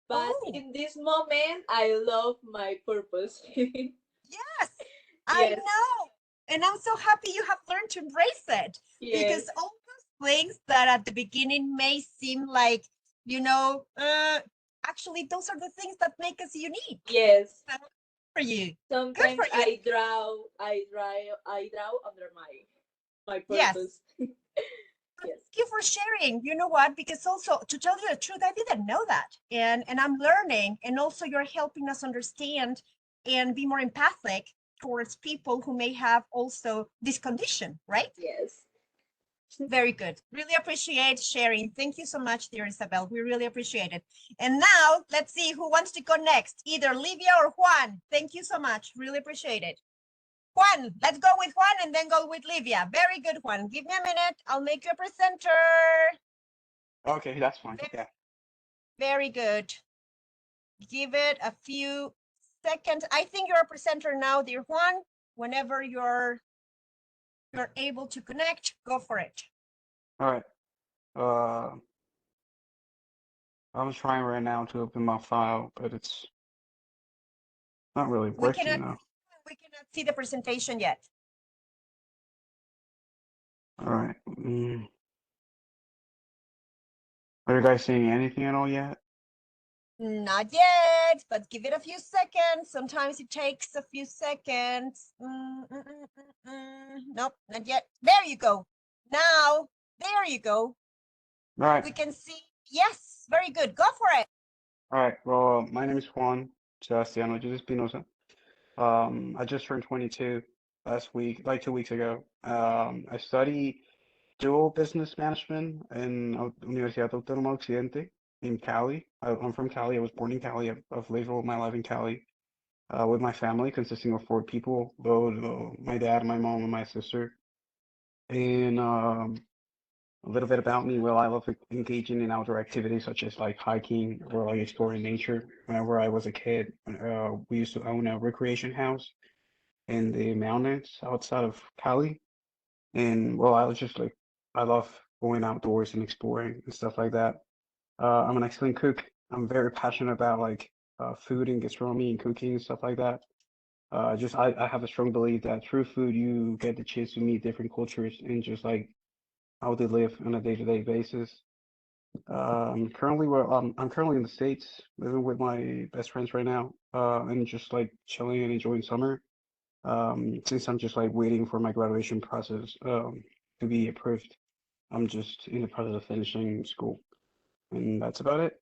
But
Oh,
in this moment, I love my purpose.
yes, I
Yes,
know. And I'm so happy you have learned to embrace it
yes,
because all those things that at the beginning may seem like, you know, actually, those are the things that make us unique.
yes.
So good for you. Good
Sometimes
for you.
I draw under my
Yes.
purpose. Yes,
Thank you for sharing. You know what? Because also, to tell you the truth, I didn't know that, and I'm learning, and also you're helping us understand and be more empathic towards people who may have also this condition, right?
yes.
Very good. Really appreciate sharing. Thank you so much, dear Isabel. We really appreciate it. And now let's see who wants to go next, either Livia or Juan. Thank you so much. Really appreciate it. Juan, let's go with Juan and then go with Livia. Very good, Juan. Give me a minute. I'll make you a presenter.
Okay, that's fine. Yeah.
Very good. Give it a few seconds. I think you're a presenter now, dear Juan. Whenever you're able to connect, go for it.
All right. Uh, I'm trying right now to open my file, but it's not really
We
working
cannot
now.
see the presentation yet.
All right. Are you guys seeing anything at all yet?
Not yet, but give it a few seconds. Sometimes it takes a few seconds. Nope, not yet. There you go. Now, there you go.
All right.
We can see. Yes, very good. Go for it.
All right. Well, my name is Juan Sebastiano Jesus Espinosa. I just turned 22 last week, like 2 weeks ago. I study dual business management in Universidad Autónoma Occidente in Cali. I'm from Cali. I was born in Cali. I've lived all my life in Cali with my family, consisting of 4 people, both my dad, my mom, and my sister. And a little bit about me. Well, I love engaging in outdoor activities such as like hiking or like exploring nature. Whenever I was a kid, we used to own a recreation house in the mountains outside of Cali. And well, I was just like, I love going outdoors and exploring and stuff like that. I'm an excellent cook. I'm very passionate about like food and gastronomy and cooking and stuff like that. I have a strong belief that through food you get the chance to meet different cultures and just like how they live on a day-to-day basis. I'm currently in the States, living with my best friends right now, and just like chilling and enjoying summer. Since I'm just like waiting for my graduation process to be approved, I'm just in the process of finishing school, and that's about it.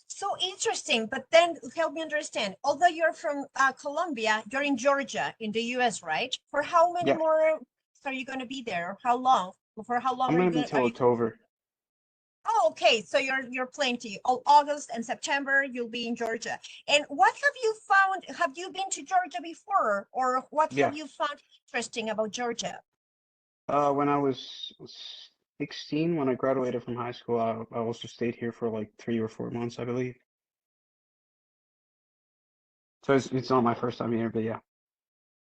So interesting, but then help me understand. Although you're from Colombia, you're in Georgia in the US, right? For how many
Yeah,
more weeks are you going to be there? How long? For how long
I'm
are you
gonna be
going? Are
till
you?
October.
Oh, okay. So you're plenty. August and September, you'll be in Georgia. And what have you found? Have you been to Georgia before, or what have
Yes.
you found interesting about Georgia?
When I was 16, when I graduated from high school, I also stayed here for like 3 or 4 months, I believe. So it's not my first time here, but yeah.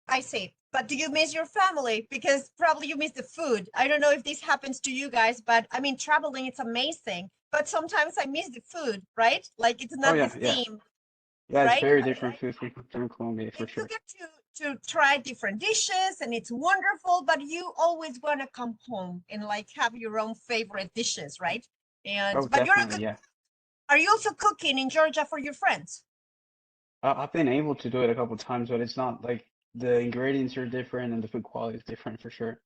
I see. But do you miss your family? Because probably you miss the food. I don't know if this happens to you guys, but I mean, traveling, it's amazing. But sometimes I miss the food, right? Like it's
Oh
not the
yeah, yeah.
same,
Yeah, it's
right?
very different food from Colombia for
And you
sure.
get to try different dishes, and it's wonderful, but you always want to come home and like have your own favorite dishes, right? And
Oh,
but you're a
definitely,
good,
yeah.
are you also cooking in Georgia for your friends?
I've been able to do it a couple times, but it's not like the ingredients are different and the food quality is different for sure.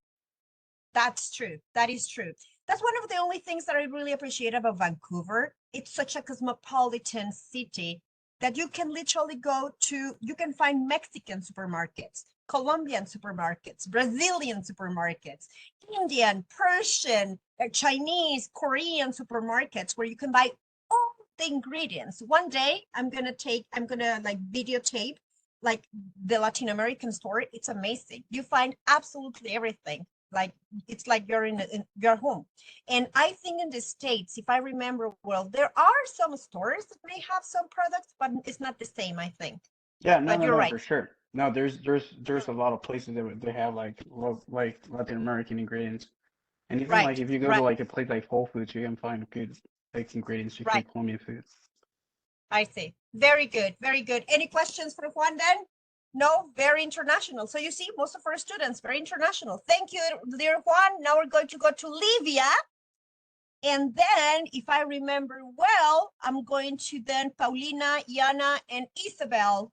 That's true. That is true. That's one of the only things that I really appreciate about Vancouver. It's such a cosmopolitan city that you can literally go to, you can find Mexican supermarkets, Colombian supermarkets, Brazilian supermarkets, Indian, Persian, Chinese, Korean supermarkets where you can buy all the ingredients. One day I'm gonna like videotape like the Latin American store. It's amazing. You find absolutely everything. Like it's like you're in your home. And I think in the States, if I remember well, there are some stores that may have some products, but it's not the same, I think.
Yeah, no,
But
no,
you're
no,
right.
for sure. No, there's a lot of places that they have like Latin American ingredients. And even like
Right,
if you go to
right,
like a place like Whole Foods, you can find good like ingredients to
right.
create Colombian food.
I see. Very good, very good. Any questions for Juan then? No, very international. So you see, most of our students, very international. Thank you, dear Juan. Now we're going to go to Livia. And then, if I remember well, I'm going to then Paulina, Yana, and Isabel.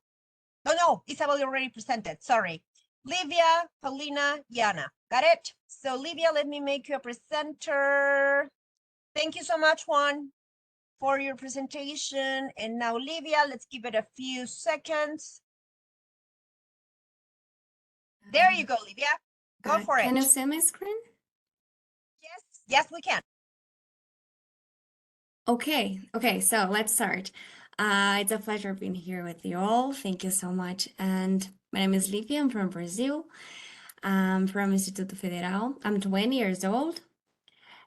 No, Isabel already presented, sorry. Livia, Paulina, Yana. Got it? So Livia, let me make you a presenter. Thank you so much, Juan, for your presentation. And now Livia, let's give it a few seconds. There you go, Livia. Go for
Can you
it.
see my screen?
Yes, we can.
Okay, so let's start. It's a pleasure being here with you all. Thank you so much. And my name is Livia. I'm from Brazil. I'm from Instituto Federal. I'm 20 years old,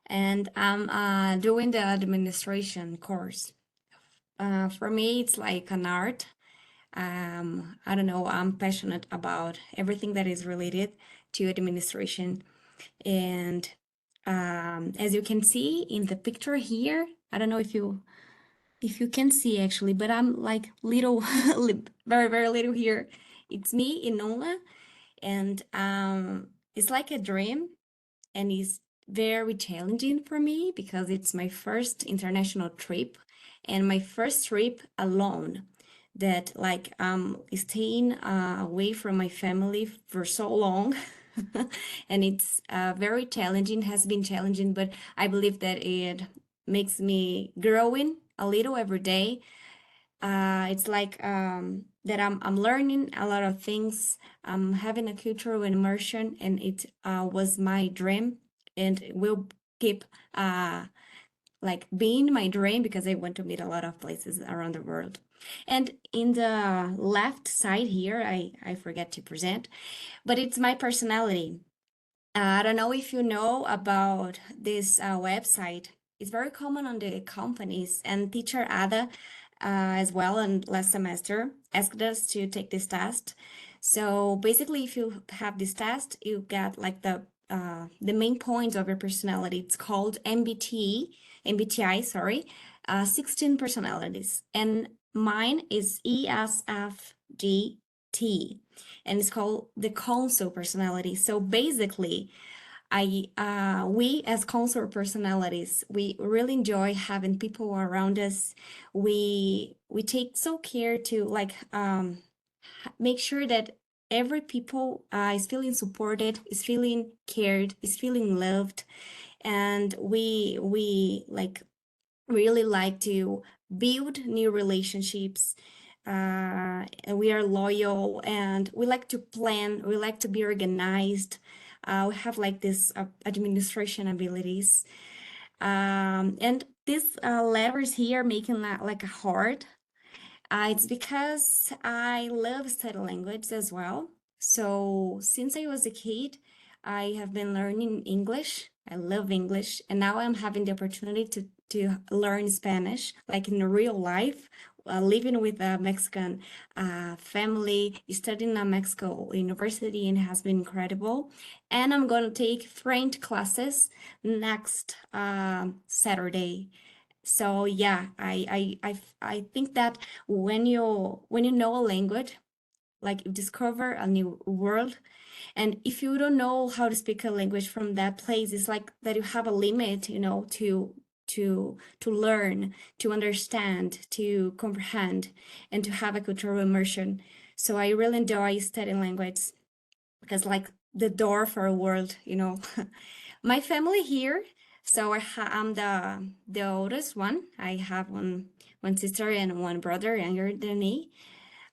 and I'm doing the administration course. For me, it's like an art. I don't know, I'm passionate about everything that is related to administration. And as you can see in the picture here, I don't know if you can see actually, but I'm like little, very, very little here. It's me in UNLA, and it's like a dream, and it's very challenging for me because it's my first international trip and my first trip alone that like staying away from my family for so long. And it's very challenging, has been challenging, but I believe that it makes me growing a little every day. It's like that I'm learning a lot of things. I'm having a cultural immersion, and it was my dream, and it will keep like being my dream because I want to meet a lot of places around the world. And in the left side here, I forget to present, but it's my personality. I don't know if you know about this website. It's very common on the companies, and teacher Ada as well in last semester asked us to take this test. So basically, if you have this test, you get like the main points of your personality. It's called MBTI, sorry, 16 personalities, and mine is ESFGT, and it's called the console personality. So basically, we as console personalities, we really enjoy having people around us. We take so care to like make sure that every people is feeling supported, is feeling cared, is feeling loved, and we like really like to build new relationships. And we are loyal, and we like to plan, we like to be organized. We have like this administration abilities. And these letters here making like a heart. It's because I love studying language as well. So since I was a kid, I have been learning English. I love English, and now I'm having the opportunity to learn Spanish, like in real life, living with a Mexican family, studying at Mexico University, and it has been incredible. And I'm going to take French classes next Saturday. So yeah, I think that when you know a language, like you discover a new world. And if you don't know how to speak a language from that place, it's like that you have a limit, you know, to learn, to understand, to comprehend, and to have a cultural immersion. So I really enjoy studying language because like the door for a world, you know. My family here, so I'm the oldest one. I have one sister and one brother younger than me.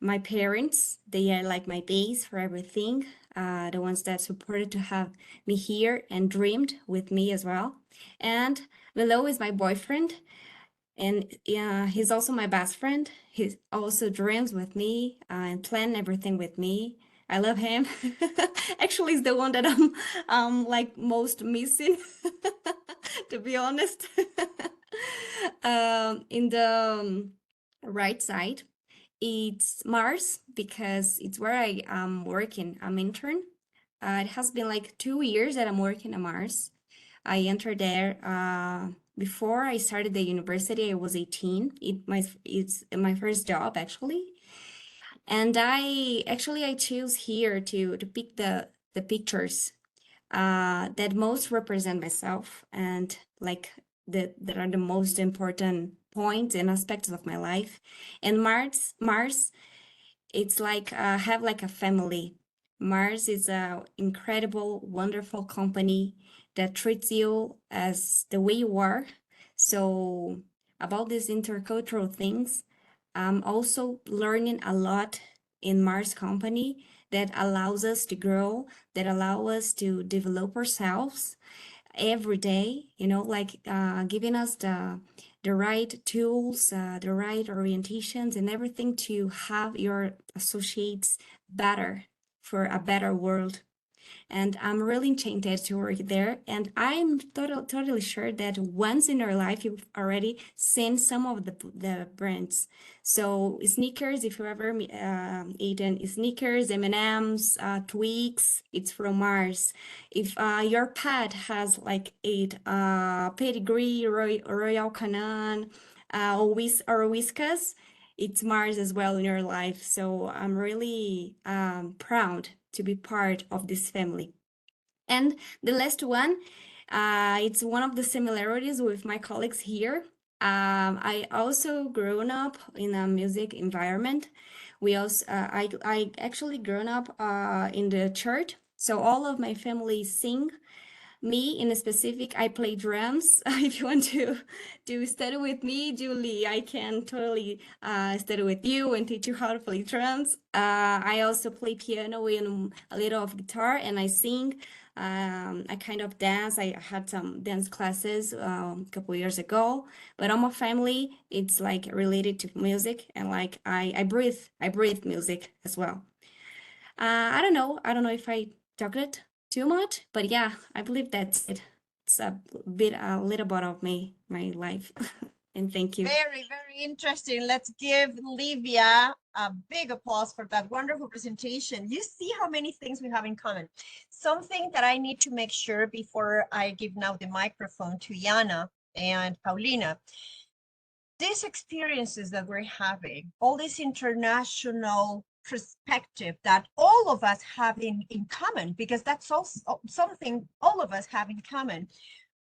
My parents, they are like my base for everything. The ones that supported to have me here and dreamed with me as well. And below is my boyfriend, and yeah, he's also my best friend. He also dreams with me and plan everything with me. I love him. Actually, he's the one that I'm like most missing, to be honest. In the right side, it's Mars because it's where I am working. I'm intern. It has been like 2 years that I'm working at Mars. I entered there before I started the university. I was 18. It's my first job actually, and I choose here to pick the pictures that most represent myself and like that are the most important points and aspects of my life. And Mars, it's like have like a family. Mars is a incredible, wonderful company that treats you as the way you are. So about these intercultural things, I'm also learning a lot in Mars company that allows us to grow, that allow us to develop ourselves every day, you know, like giving us the right tools, the right orientations and everything to have your associates better for a better world. And I'm really enchanted to work there. And I'm totally sure that once in your life, you've already seen some of the brands. So sneakers, if you ever eaten sneakers, M&Ms, Tweaks, it's from Mars. If your pet has like a pedigree, Royal Canin, or Whiskas, it's Mars as well in your life. So I'm really proud to be part of this family. And the last one, it's one of the similarities with my colleagues here. I also grown up in a music environment. We also, I actually grown up in the church. So all of my family sing. Me in a specific, I play drums. If you want to study with me, Julie, I can totally study with you and teach you how to play drums. I also play piano and a little of guitar, and I sing. I kind of dance. I had some dance classes a couple years ago, but on my family, it's like related to music, and like I breathe music as well. I don't know if I talked it too much, but yeah, I believe that's it. It's a little bit of me, my life. And thank you.
Very, very interesting. Let's give Livia a big applause for that wonderful presentation. You see how many things we have in common. Something that I need to make sure before I give now the microphone to Yana and Paulina. These experiences that we're having, all this international perspective that all of us have in common, because that's also something all of us have in common,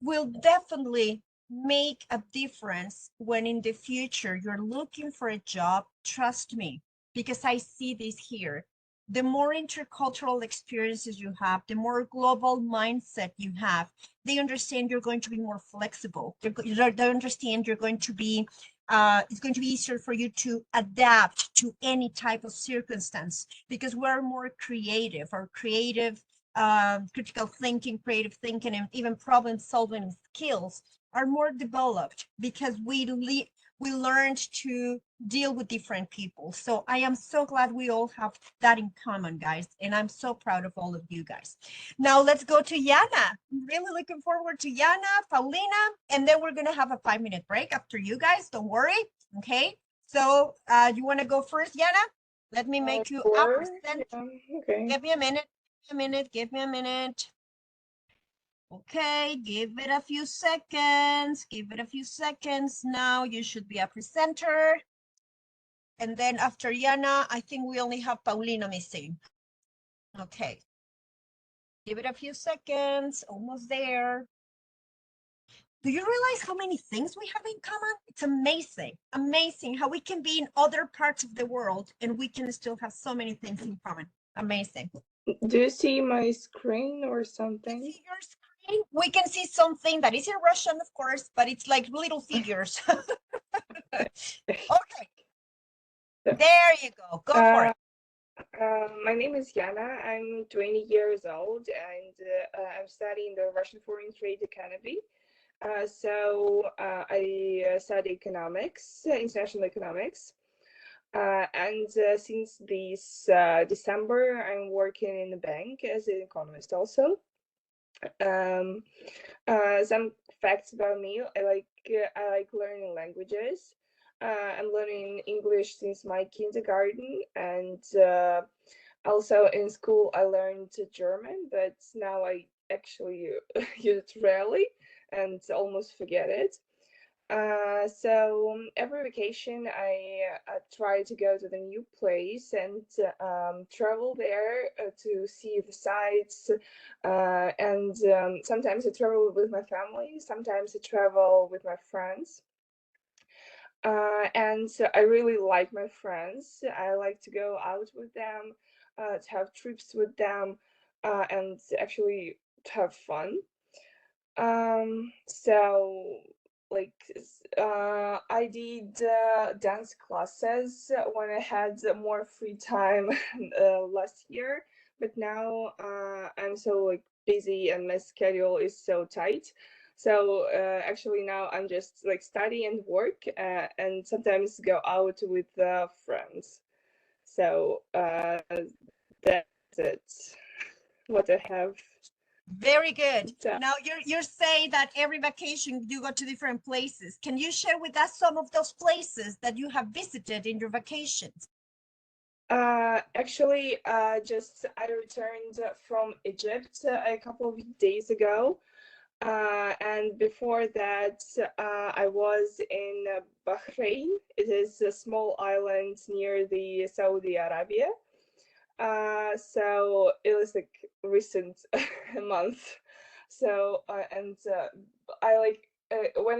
will definitely make a difference when in the future you're looking for a job. Trust me, because I see this here. The more intercultural experiences you have, the more global mindset you have, they understand you're going to be more flexible. They understand you're going to be, it's going to be easier for you to adapt to any type of circumstance because we're more creative. Our critical thinking, creative thinking, and even problem solving skills are more developed because we learned to deal with different people. So I am so glad we all have that in common, guys. And I'm so proud of all of you guys. Now let's go to Yana. I'm really looking forward to Yana, Paulina, and then we're going to have a 5-minute break after you guys. Don't worry. Okay. So you want to go first, Yana? Let me make you a presenter.
Okay.
Give me a minute. Give me a minute. Okay, give it a few seconds. Give it a few seconds. Now you should be a presenter. And then after Yana, I think we only have Paulina missing. Okay. Give it a few seconds, almost there. Do you realize how many things we have in common? It's amazing, amazing how we can be in other parts of the world and we can still have so many things in common. Amazing.
Do you see my screen or something?
See your screen? We can see something that is in Russian, of course, but it's like little figures. Okay. There you go. Go for it.
My name is Yana. I'm 20 years old and I'm studying the Russian Foreign Trade Academy. I study economics, international economics. And since this December, I'm working in a bank as an economist also. Some facts about me, I like learning languages. I'm learning English since my kindergarten, and also in school I learned German, but now I actually use it rarely and almost forget it. Every vacation I try to go to the new place and travel there to see the sights, and sometimes I travel with my family, sometimes I travel with my friends. And I really like my friends. I like to go out with them, to have trips with them, and actually to have fun. I did dance classes when I had more free time last year, but now I'm so busy and my schedule is so tight. So actually now I'm just study and work, and sometimes go out with friends. So that's it. What I have.
Very good.
Yeah.
Now you're saying that every vacation you go to different places. Can you share with us some of those places that you have visited in your vacations?
Actually, I returned from Egypt a couple of days ago. And before that, I was in Bahrain. It is a small island near the Saudi Arabia. So it was recent month. So when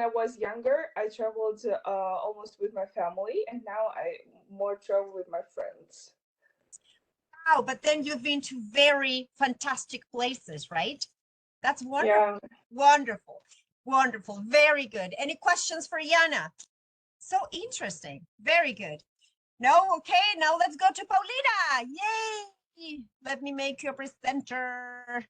I was younger, I traveled almost with my family, and now I more travel with my friends.
Wow, but then you've been to very fantastic places, right? That's wonderful.
Yeah.
Wonderful. Wonderful. Very good. Any questions for Yana? So interesting. Very good. No, okay, now let's go to Paulina. Yay! Let me make you a presenter.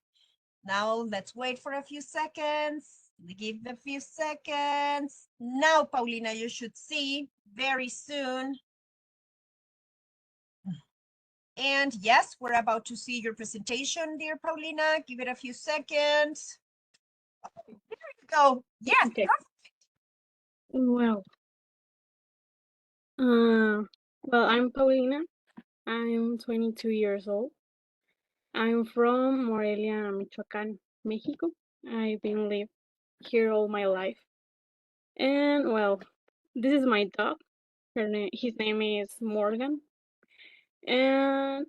Now let's wait for a few seconds. Give a few seconds. Now, Paulina, you should see very soon. And yes, we're about to see your presentation, dear Paulina. Give it a few seconds. There you go. Yes,
Okay.
perfect.
Well, I'm Paulina. I'm 22 years old. I'm from Morelia, Michoacán, Mexico. I've been living here all my life. And well, this is my dog. His name is Morgan. And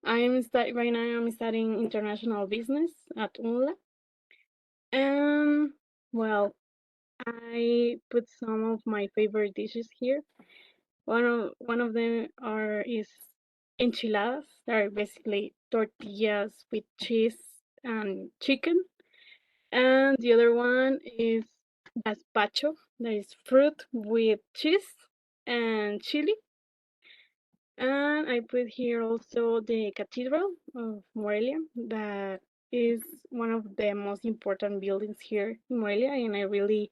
right now I'm studying international business at UNLA. And well, I put some of my favorite dishes here. One of them is enchiladas. They're basically tortillas with cheese and chicken. And the other one is gazpacho. That is fruit with cheese and chili. And I put here also the Cathedral of Morelia. That is one of the most important buildings here in Morelia, and I really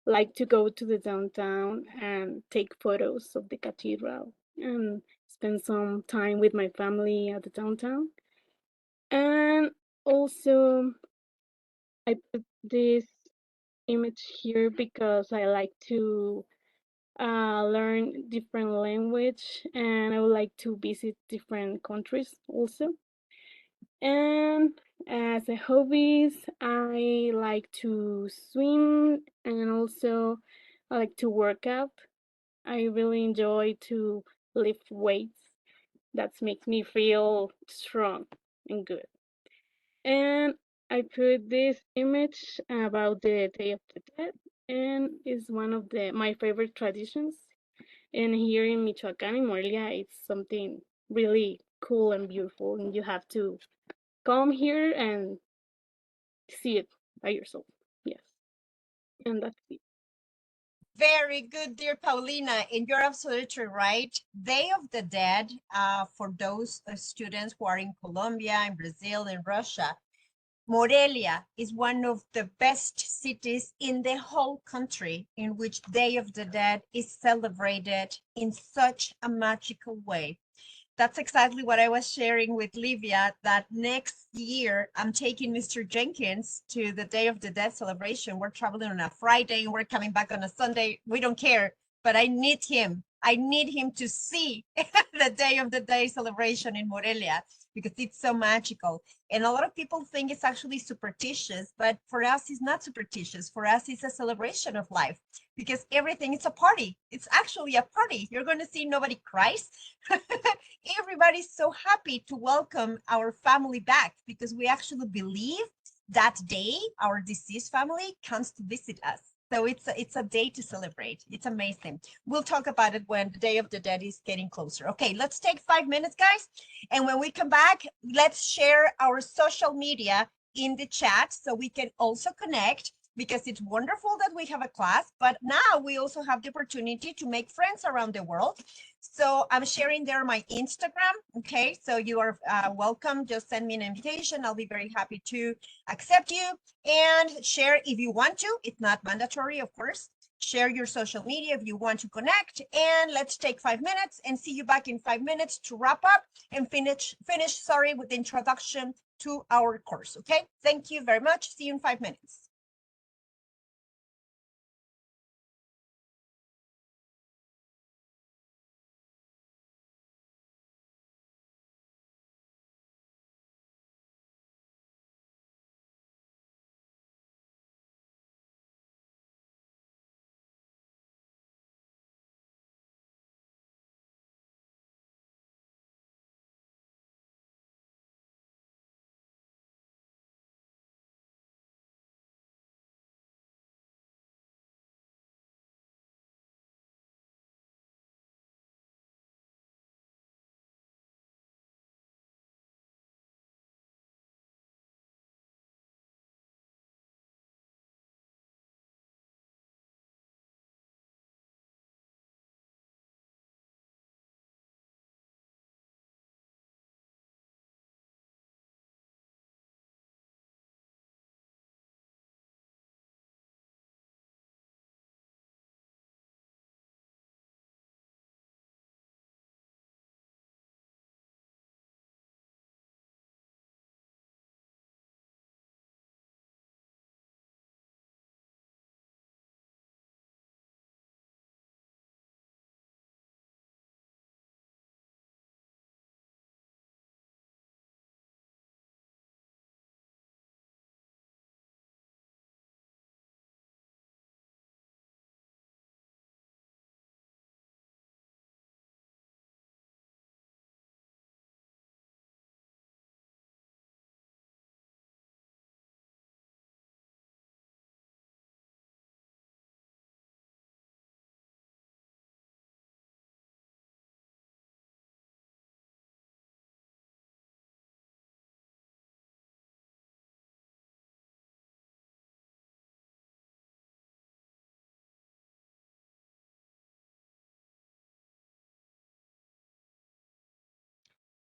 like to go to the downtown and take photos of the cathedral and spend some time with my family at the downtown. And also I put this image here because I like to learn different language, and I would like to visit different countries also. And as a hobbies, I like to swim, and also I like to work out. I really enjoy to lift weights. That makes me feel strong and good. And I put this image about the Day of the Dead, and it's one of my favorite traditions. And here in Michoacán, in Morelia, it's something really cool and beautiful, and you have to come here and see it by yourself. Yes, and that's it.
Very good, dear Paulina, and you're absolutely right. Day of the Dead, for those students who are in Colombia, in Brazil, in Russia, Morelia is one of the best cities in the whole country in which Day of the Dead is celebrated in such a magical way. That's exactly what I was sharing with Livia, that next year I'm taking Mr. Jenkins to the Day of the Dead celebration. We're traveling on a Friday and we're coming back on a Sunday. We don't care, but I need him. I need him to see the Day of the Day celebration in Morelia because it's so magical. And a lot of people think it's actually superstitious, but for us, it's not superstitious. For us, it's a celebration of life because everything is a party. It's actually a party. You're going to see nobody cries. Everybody's so happy to welcome our family back because we actually believe that day our deceased family comes to visit us. So it's a day to celebrate. It's amazing. We'll talk about it when the Day of the Dead is getting closer. Okay, let's take 5 minutes, guys. And when we come back, let's share our social media in the chat so we can also connect, because it's wonderful that we have a class, but now we also have the opportunity to make friends around the world. So I'm sharing there my Instagram. Okay, so you are welcome. Just send me an invitation. I'll be very happy to accept you and share if you want to. It's not mandatory, of course. Share your social media if you want to connect. And let's take 5 minutes and see you back in 5 minutes to wrap up and finish, with the introduction to our course. Okay, thank you very much. See you in 5 minutes.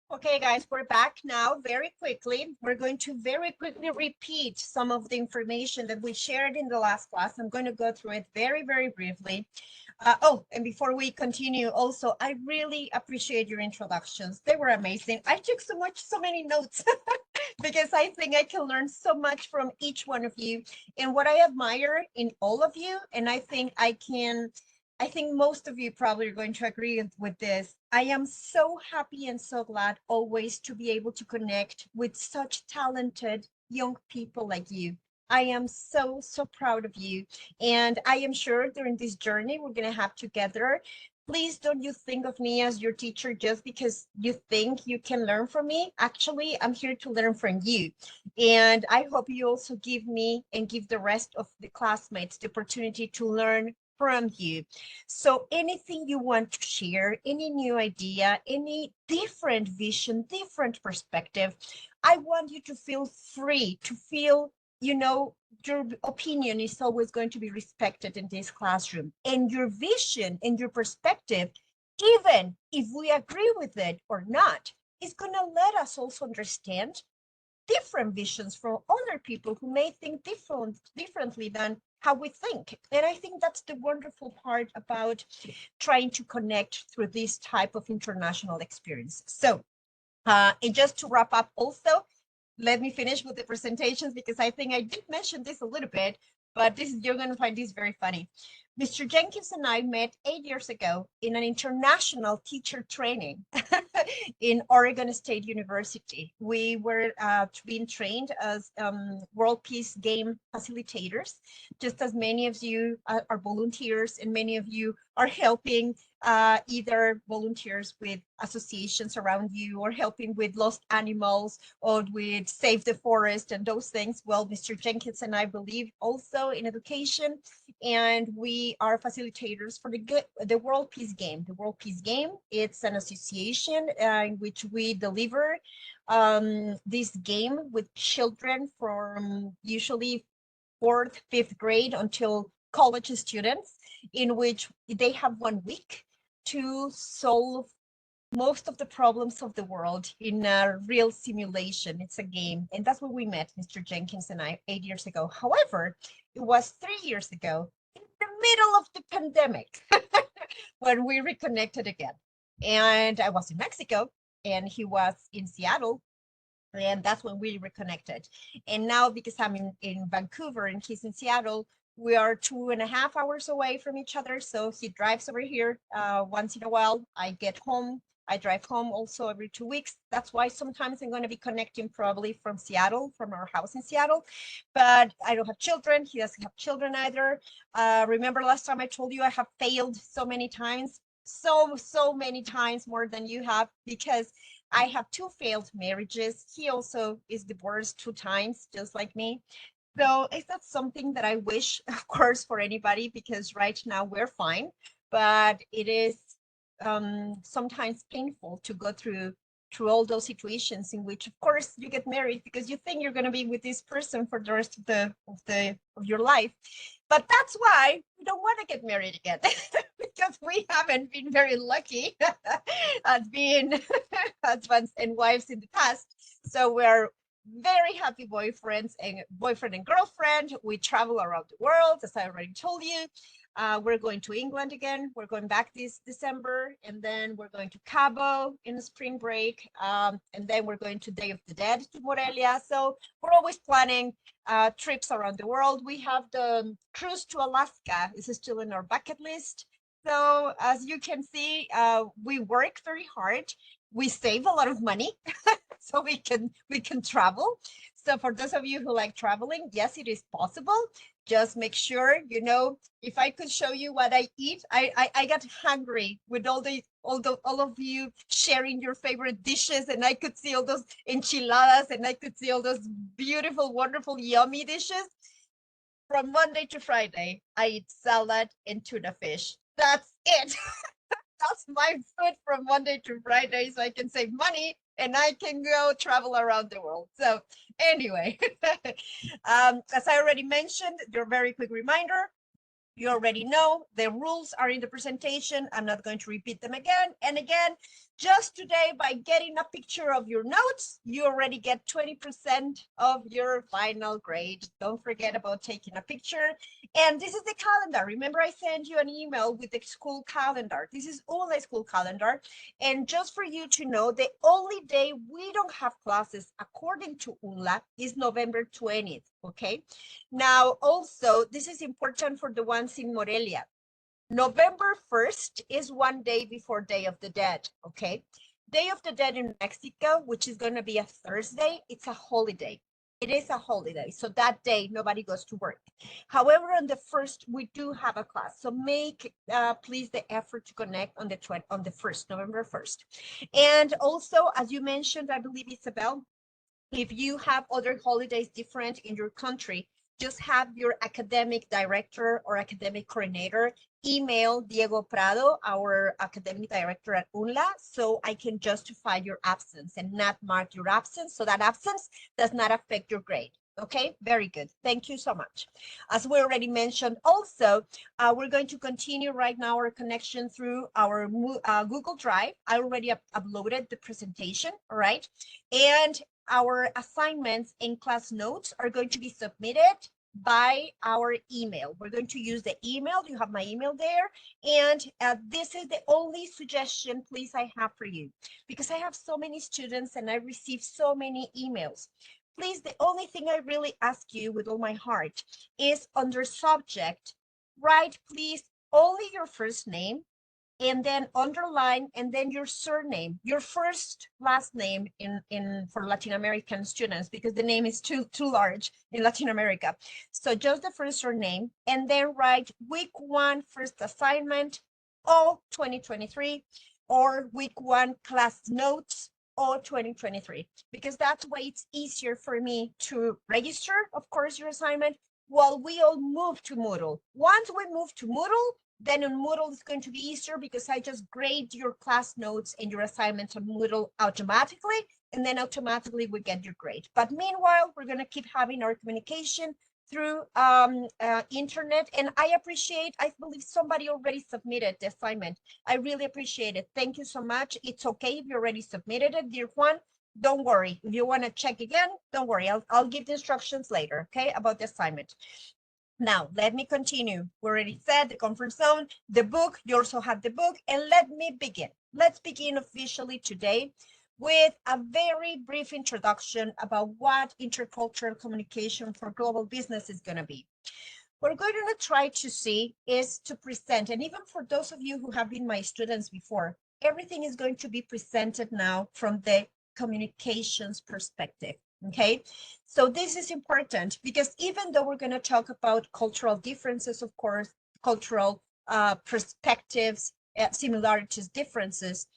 Okay, guys, we're back now very quickly. We're going to very quickly repeat some of the information that we shared in the last class. I'm going to go through it very, very briefly. And before we continue, also, I really appreciate your introductions. They were amazing. I took so many notes because I think I can learn so much from each one of you. And what I admire in all of you, and I think most of you probably are going to agree with this. I am so happy and so glad always to be able to connect with such talented young people like you. I am so proud of you. And I am sure during this journey we're going to have together, Please don't you think of me as your teacher just because you think you can learn from me. Actually, I'm here to learn from you. And I hope you also give me and give the rest of the classmates the opportunity to learn from you. So anything you want to share, any new idea, any different vision, different perspective, I want you to feel free, to feel, you know, your opinion is always going to be respected in this classroom, and your vision and your perspective, even if we agree with it or not, is going to let us also understand different visions from other people who may think differently than how we think. And I think that's the wonderful part about trying to connect through this type of international experience. So and just to wrap up also, let me finish with the presentations because I think I did mention this a little bit, but this is, you're going to find this very funny. Mr. Jenkins and I met 8 years ago in an international teacher training in Oregon State University. We were being trained as World Peace Game facilitators, just as many of you are volunteers and many of you are helping either volunteers with associations around you or helping with lost animals or with Save the Forest and those things. Well, Mr. Jenkins and I believe also in education, and we are facilitators for the World Peace Game. The World Peace Game, it's an association in which we deliver this game with children from usually 4th, 5th grade until college students, in which they have 1 week to solve most of the problems of the world in a real simulation. It's a game. And that's where we met, Mr. Jenkins and I, 8 years ago. However, it was 3 years ago, in the middle of the pandemic, when we reconnected again. And I was in Mexico and he was in Seattle. And that's when we reconnected. And now, because I'm in Vancouver and he's in Seattle, we are 2.5 hours away from each other. So he drives over here once in a while. I get home. I drive home also every 2 weeks. That's why sometimes I'm going to be connecting probably from Seattle, from our house in Seattle. But I don't have children. He doesn't have children either. Remember last time I told you I have failed so many times, so many times more than you have, because I have 2 failed marriages. He also is divorced 2 times, just like me. So it's not something that I wish, of course, for anybody, because right now we're fine. But it is sometimes painful to go through all those situations in which, of course, you get married because you think you're going to be with this person for the rest of your life. But that's why we don't want to get married again, because we haven't been very lucky at being husbands and wives in the past. So we're very happy boyfriend and girlfriend. We travel around the world, as I already told you. We're going to England again. We're going back this December, and then we're going to Cabo in the spring break, and then we're going to Day of the Dead to Morelia. So we're always planning trips around the world. We have the cruise to Alaska. This is still in our bucket list. So as you can see, we work very hard. We save a lot of money so we can travel. So for those of you who like traveling, yes, it is possible. Just make sure, you know, if I could show you what I eat, I got hungry with all of you sharing your favorite dishes, and I could see all those enchiladas, and I could see all those beautiful, wonderful, yummy dishes. From Monday to Friday, I eat salad and tuna fish. That's it. That's my food from Monday to Friday, so I can save money and I can go travel around the world. So anyway, as I already mentioned, your very quick reminder, you already know the rules are in the presentation. I'm not going to repeat them again and again. Just today, by getting a picture of your notes, you already get 20% of your final grade. Don't forget about taking a picture. And this is the calendar. Remember, I sent you an email with the school calendar. This is UNLA school calendar. And just for you to know, the only day we don't have classes according to UNLA is November 20th, okay? Now, also, this is important for the ones in Morelia. November 1st is 1 day before Day of the Dead, okay? Day of the Dead in Mexico, which is going to be a Thursday, it's a holiday. It is a holiday, so that day nobody goes to work. However, on the first, we do have a class, so make please the effort to connect on the first, November 1st. And also, as you mentioned, I believe, Isabel, if you have other holidays different in your country, just have your academic director or academic coordinator email Diego Prado, our academic director at UNLA, so I can justify your absence and not mark your absence, so that absence does not affect your grade. Okay, very good. Thank you so much. As we already mentioned, also, we're going to continue right now our connection through our Google Drive. I already uploaded the presentation, all right? And our assignments and class notes are going to be submitted by our email. We're going to use the email. You have my email there. And this is the only suggestion, please, I have for you, because I have so many students and I receive so many emails. Please, the only thing I really ask you with all my heart is under subject, write, please, only your first name, and then underline, and then your surname, your first last name in for Latin American students, because the name is too large in Latin America. So just the first surname, and then write week 1 first assignment, O2023, or week 1 class notes, O2023, because that way it's easier for me to register, of course, your assignment while we all move to Moodle. Once we move to Moodle, then on Moodle it's going to be easier because I just grade your class notes and your assignments on Moodle automatically, and then automatically we get your grade. But meanwhile, we're going to keep having our communication through internet. And I appreciate, I believe somebody already submitted the assignment. I really appreciate it. Thank you so much. It's okay if you already submitted it, dear Juan. Don't worry. If you want to check again, don't worry. I'll give the instructions later, okay, about the assignment. Now, let me continue. We already said the comfort zone, the book, you also have the book, and let me begin. Let's begin officially today with a very brief introduction about what intercultural communication for global business is going to be. What we're going to try to see is to present, and even for those of you who have been my students before, everything is going to be presented now from the communications perspective. Okay, so this is important because even though we're going to talk about cultural differences, of course, cultural perspectives, similarities, differences,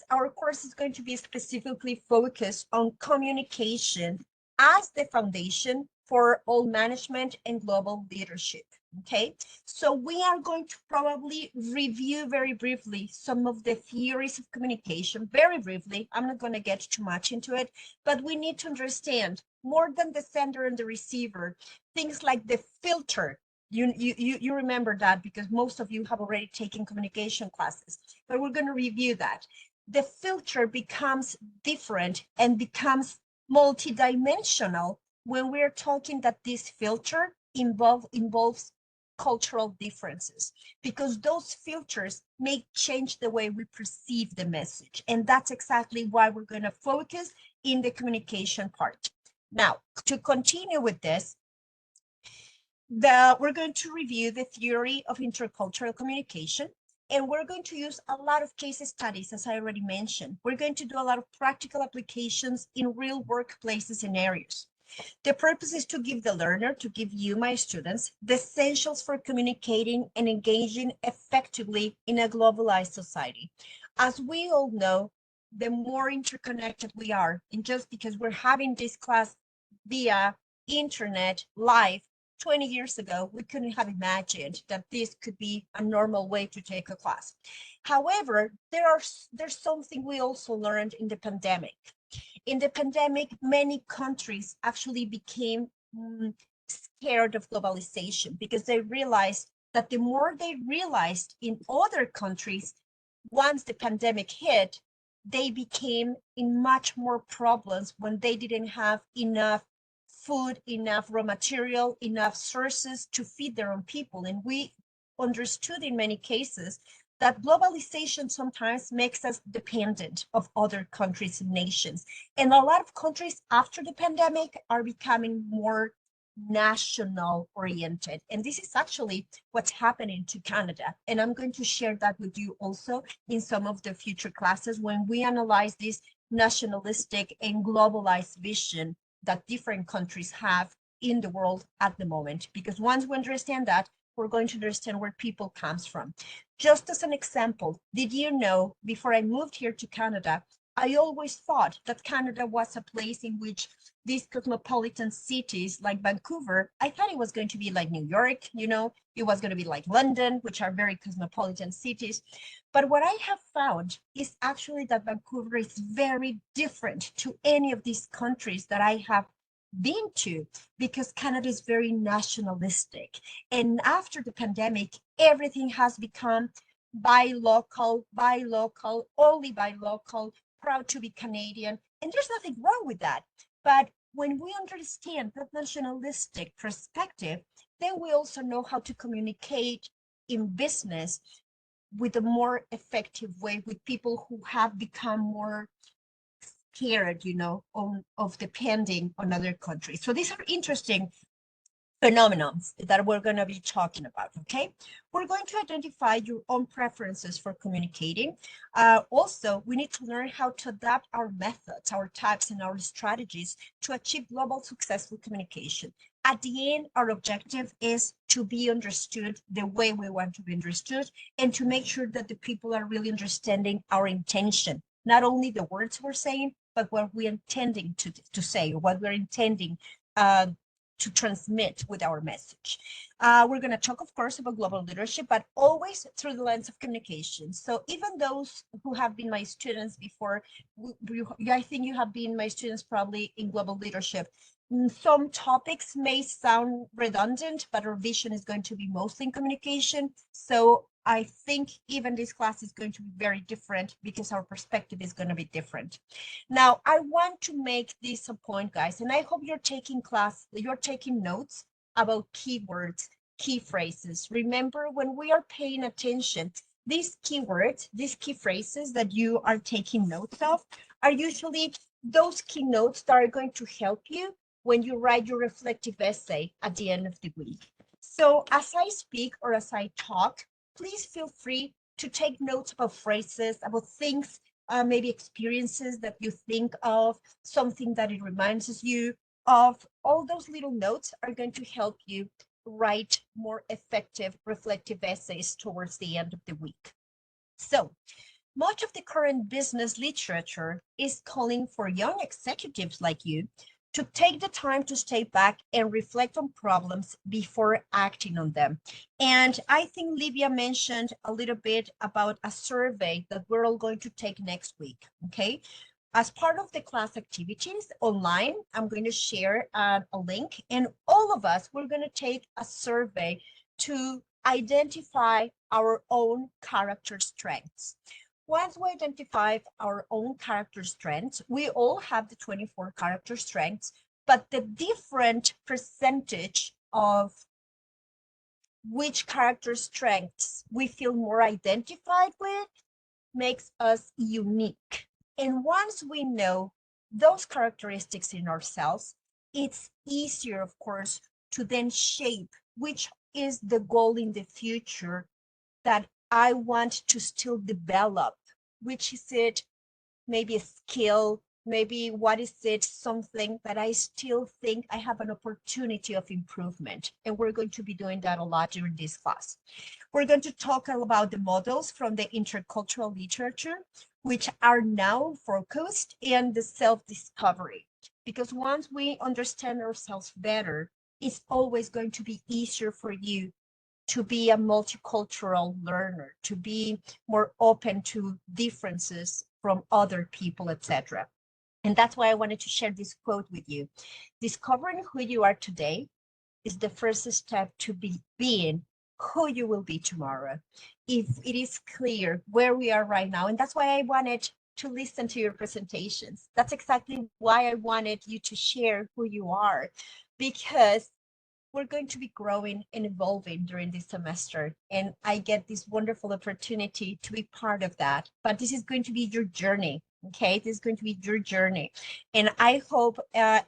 our course is going to be specifically focused on communication as the foundation for all management and global leadership. Okay, so we are going to probably review very briefly some of the theories of communication, very briefly. I'm not going to get too much into it, but we need to understand more than the sender and the receiver, things like the filter. You remember that because most of you have already taken communication classes, but we're going to review that. The filter becomes different and becomes multidimensional when we're talking that this filter involves cultural differences, because those filters may change the way we perceive the message. And that's exactly why we're going to focus in the communication part. Now, to continue with this, we're going to review the theory of intercultural communication, and we're going to use a lot of case studies, as I already mentioned. We're going to do a lot of practical applications in real workplace scenarios. The purpose is to give the learner, to give you, my students, the essentials for communicating and engaging effectively in a globalized society. As we all know, the more interconnected we are, and just because we're having this class via internet live, 20 years ago, we couldn't have imagined that this could be a normal way to take a class. However, there's something we also learned in the pandemic. In the pandemic, many countries actually became scared of globalization because they realized that the more they realized in other countries, once the pandemic hit, they became in much more problems when they didn't have enough food, enough raw material, enough sources to feed their own people. And we understood in many cases that globalization sometimes makes us dependent of other countries and nations. And a lot of countries after the pandemic are becoming more national oriented. And this is actually what's happening to Canada. And I'm going to share that with you also in some of the future classes when we analyze this nationalistic and globalized vision that different countries have in the world at the moment. Because once we understand that, we're going to understand where people comes from. Just as an example, did you know, before I moved here to Canada, I always thought that Canada was a place in which these cosmopolitan cities like Vancouver, I thought it was going to be like New York, you know, it was going to be like London, which are very cosmopolitan cities. But what I have found is actually that Vancouver is very different to any of these countries that I have been to, because Canada is very nationalistic. And after the pandemic, everything has become buy local, only buy local, proud to be Canadian. And there's nothing wrong with that. But when we understand that nationalistic perspective, then we also know how to communicate in business with a more effective way with people who have become more scared, you know, of depending on other countries. So these are interesting phenomena that we're going to be talking about, okay? We're going to identify your own preferences for communicating. Also, we need to learn how to adapt our methods, our types, and our strategies to achieve global successful communication. At the end, our objective is to be understood the way we want to be understood, and to make sure that the people are really understanding our intention, not only the words we're saying, but what we're intending to say, or what we're intending to transmit with our message. We're going to talk, of course, about global leadership, but always through the lens of communication. So even those who have been my students before, I think you have been my students probably in global leadership. Some topics may sound redundant, but our vision is going to be mostly in communication. So I think even this class is going to be very different because our perspective is going to be different. Now, I want to make this a point, guys, and I hope you're taking notes about keywords, key phrases. Remember, when we are paying attention, these keywords, these key phrases that you are taking notes of are usually those key notes that are going to help you when you write your reflective essay at the end of the week. So as I speak or as I talk, please feel free to take notes about phrases, about things, maybe experiences that you think of, something that it reminds you of. All those little notes are going to help you write more effective reflective essays towards the end of the week. So much of the current business literature is calling for young executives like you to take the time to stay back and reflect on problems before acting on them. And I think Livia mentioned a little bit about a survey that we're all going to take next week, okay? As part of the class activities online, I'm going to share a link, and all of us, we're going to take a survey to identify our own character strengths. Once we identify our own character strengths, we all have the 24 character strengths, but the different percentage of which character strengths we feel more identified with makes us unique. And once we know those characteristics in ourselves, it's easier, of course, to then shape which is the goal in the future that I want to still develop. Which is it, maybe a skill, maybe what is it, something that I still think I have an opportunity of improvement. And we're going to be doing that a lot during this class. We're going to talk about the models from the intercultural literature, which are now focused in the self-discovery. Because once we understand ourselves better, it's always going to be easier for you to be a multicultural learner, to be more open to differences from other people, etc. And that's why I wanted to share this quote with you. Discovering who you are today is the first step to being who you will be tomorrow. If it is clear where we are right now, and that's why I wanted to listen to your presentations. That's exactly why I wanted you to share who you are, because we're going to be growing and evolving during this semester. And I get this wonderful opportunity to be part of that. But this is going to be your journey, okay? This is going to be your journey. And I hope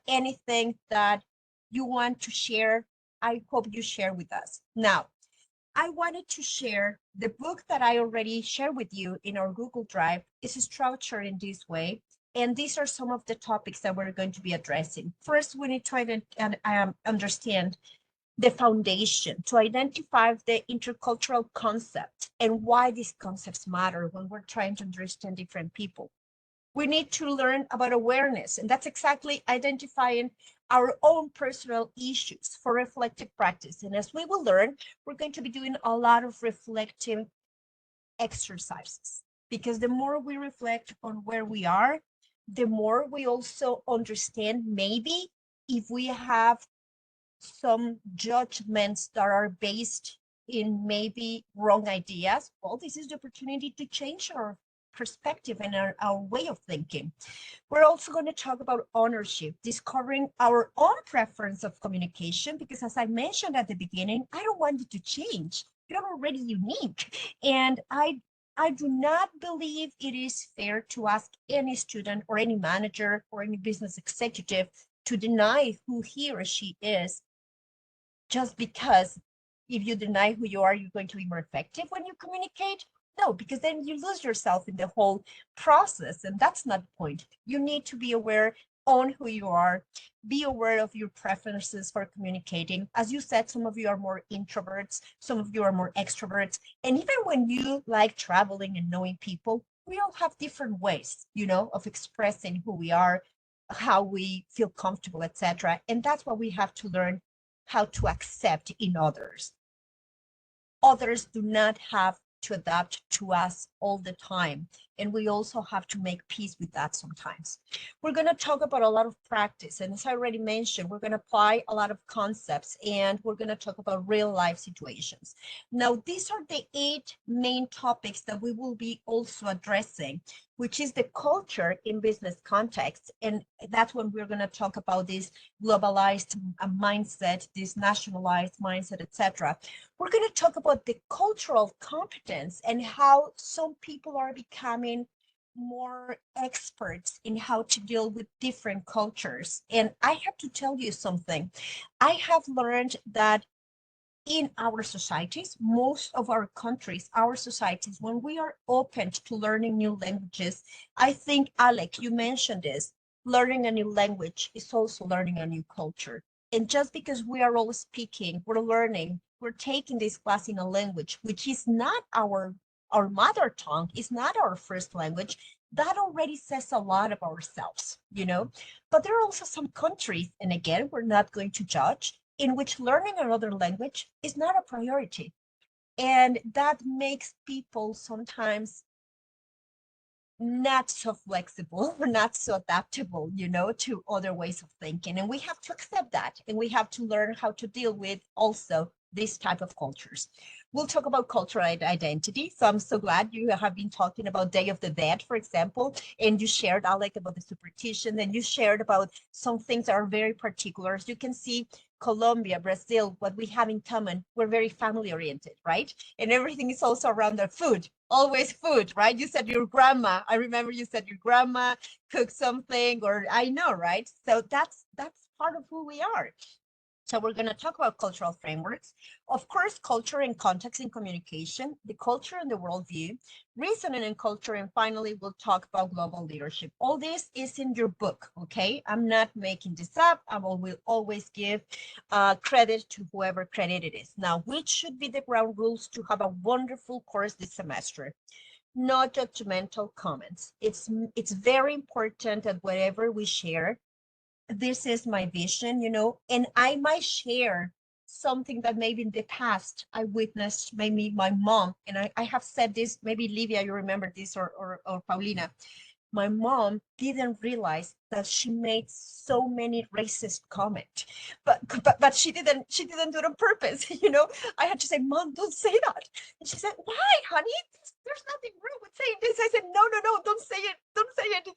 anything that you want to share, I hope you share with us. Now, I wanted to share the book that I already shared with you in our Google Drive. Is structured in this way. And these are some of the topics that we're going to be addressing. First, we need to understand the foundation, to identify the intercultural concept and why these concepts matter when we're trying to understand different people. We need to learn about awareness, and that's exactly identifying our own personal issues for reflective practice. And as we will learn, we're going to be doing a lot of reflective exercises, because the more we reflect on where we are, the more we also understand maybe if we have some judgments that are based in maybe wrong ideas. Well, this is the opportunity to change our perspective and our way of thinking. We're also going to talk about ownership, discovering our own preference of communication, because as I mentioned at the beginning, I don't want it to change. You're already unique. And I do not believe it is fair to ask any student or any manager or any business executive to deny who he or she is, just because if you deny who you are, you're going to be more effective when you communicate. No, because then you lose yourself in the whole process, and that's not the point. You need to be aware on who you are, be aware of your preferences for communicating. As you said, some of you are more introverts, some of you are more extroverts. And even when you like traveling and knowing people, we all have different ways, you know, of expressing who we are, how we feel comfortable, etc. And that's what we have to learn how to accept in others. Others do not have to adapt to us all the time. And we also have to make peace with that sometimes. We're going to talk about a lot of practice. And as I already mentioned, we're going to apply a lot of concepts, and we're going to talk about real life situations. Now, these are the 8 main topics that we will be also addressing, which is the culture in business context. And that's when we're going to talk about this globalized mindset, this nationalized mindset, etc. We're going to talk about the cultural competence and how some people are becoming more experts in how to deal with different cultures. And I have to tell you something. I have learned that in our societies, most of our countries, our societies, when we are open to learning new languages, I think, Alec, you mentioned this, learning a new language is also learning a new culture. And just because we are all speaking, we're learning, we're taking this class in a language, which is not our mother tongue, is not our first language, that already says a lot of ourselves, you know? But there are also some countries, and again, we're not going to judge, in which learning another language is not a priority. And that makes people sometimes not so flexible or not so adaptable, you know, to other ways of thinking. And we have to accept that. And we have to learn how to deal with also this type of cultures. We'll talk about cultural identity. So I'm so glad you have been talking about Day of the Dead, for example, and you shared, Alec, about the superstition, and you shared about some things that are very particular. As you can see, Colombia, Brazil, what we have in common, we're very family oriented, right? And everything is also around the food, always food, right? You said your grandma, I remember you said your grandma cooked something, or I know, right? So that's part of who we are. So we're going to talk about cultural frameworks, of course, culture and context in communication, the culture and the worldview, reasoning and culture, and finally, we'll talk about global leadership. All this is in your book, okay? I'm not making this up. I will always give credit to whoever credit it is. Now, which should be the ground rules to have a wonderful course this semester? No judgmental comments. It's very important that whatever we share, this is my vision, you know, and I might share something that maybe in the past I witnessed, maybe my mom, and I have said this, maybe Livia, you remember this, or Paulina. My mom didn't realize that she made so many racist comments, but she didn't do it on purpose, you know. I had to say, Mom, don't say that. And she said, why, honey? There's nothing wrong with saying this. I said, no, don't say it. Don't say it.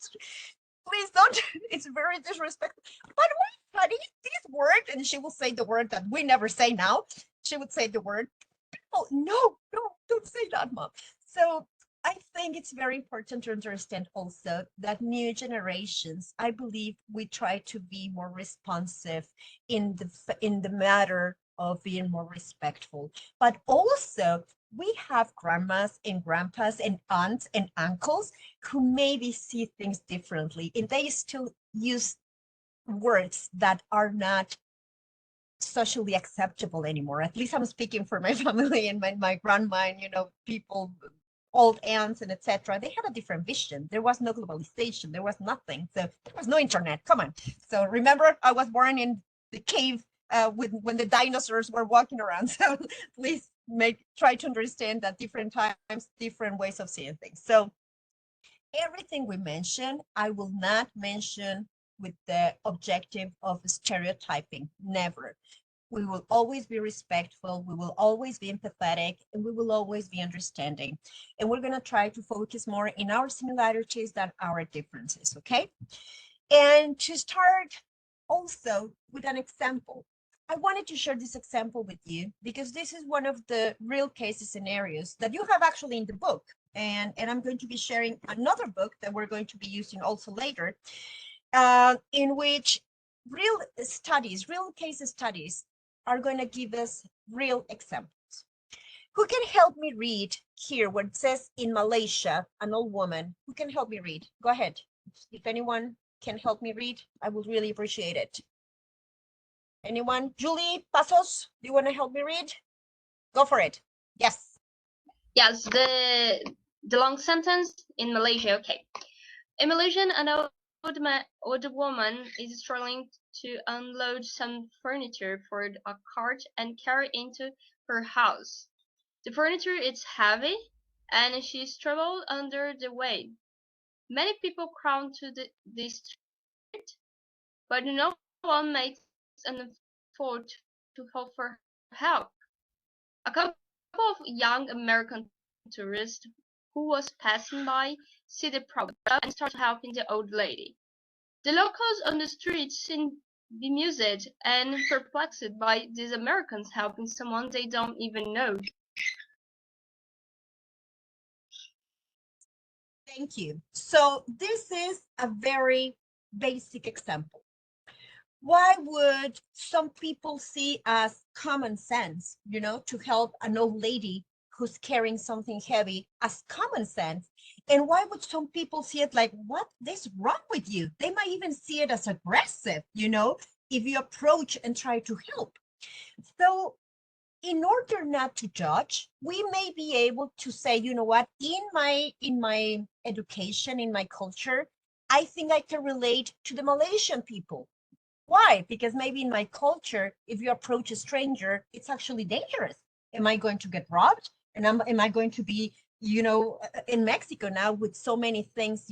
Please don't. It's very disrespectful. But wait, honey, this word, and she will say the word that we never say now. She would say the word, oh, no, don't say that, Mom. So I think it's very important to understand also that new generations, I believe we try to be more responsive in the matter of being more respectful, but also we have grandmas and grandpas and aunts and uncles who maybe see things differently, and they still use words that are not socially acceptable anymore. At least I'm speaking for my family and my grandma and, people, old aunts and etc. They had a different vision. There was no globalization. There was nothing. So there was no internet. Come on. So remember, I was born in the cave when the dinosaurs were walking around. So please try to understand that different times, different ways of seeing things. So everything we mention, I will not mention with the objective of stereotyping. Never. We will always be respectful, we will always be empathetic, and we will always be understanding. And we're going to try to focus more in our similarities than our differences, okay? And to start also with an example, I wanted to share this example with you because this is one of the real case scenarios that you have actually in the book. And I'm going to be sharing another book that we're going to be using also later, in which real case studies are going to give us real examples. Who can help me read here where it says in Malaysia, an old woman? Who can help me read? Go ahead. If anyone can help me read, I would really appreciate it. Anyone? Julie Pasos, do you want to help me read? Go for it. Yes.
Yes, the long sentence in Malaysia. Okay. In Malaysia, an old woman is struggling to unload some furniture for a cart and carry into her house. The furniture is heavy, and she struggled under the weight. Many people crowd to the street, but no one makes an effort to offer help. A couple of young American tourists who was passing by see the problem and start helping the old lady. The locals on the street seem bemused and perplexed by these Americans helping someone they don't even know.
Thank you. So this is a very basic example. Why would some people see as common sense, to help an old lady who's carrying something heavy as common sense? And why would some people see it like, what is wrong with you? They might even see it as aggressive, if you approach and try to help. So in order not to judge, we may be able to say, you know what, in my education, in my culture, I think I can relate to the Malaysian people. Why? Because maybe in my culture, if you approach a stranger, it's actually dangerous. Am I going to get robbed? And am I going to be, in Mexico now with so many things,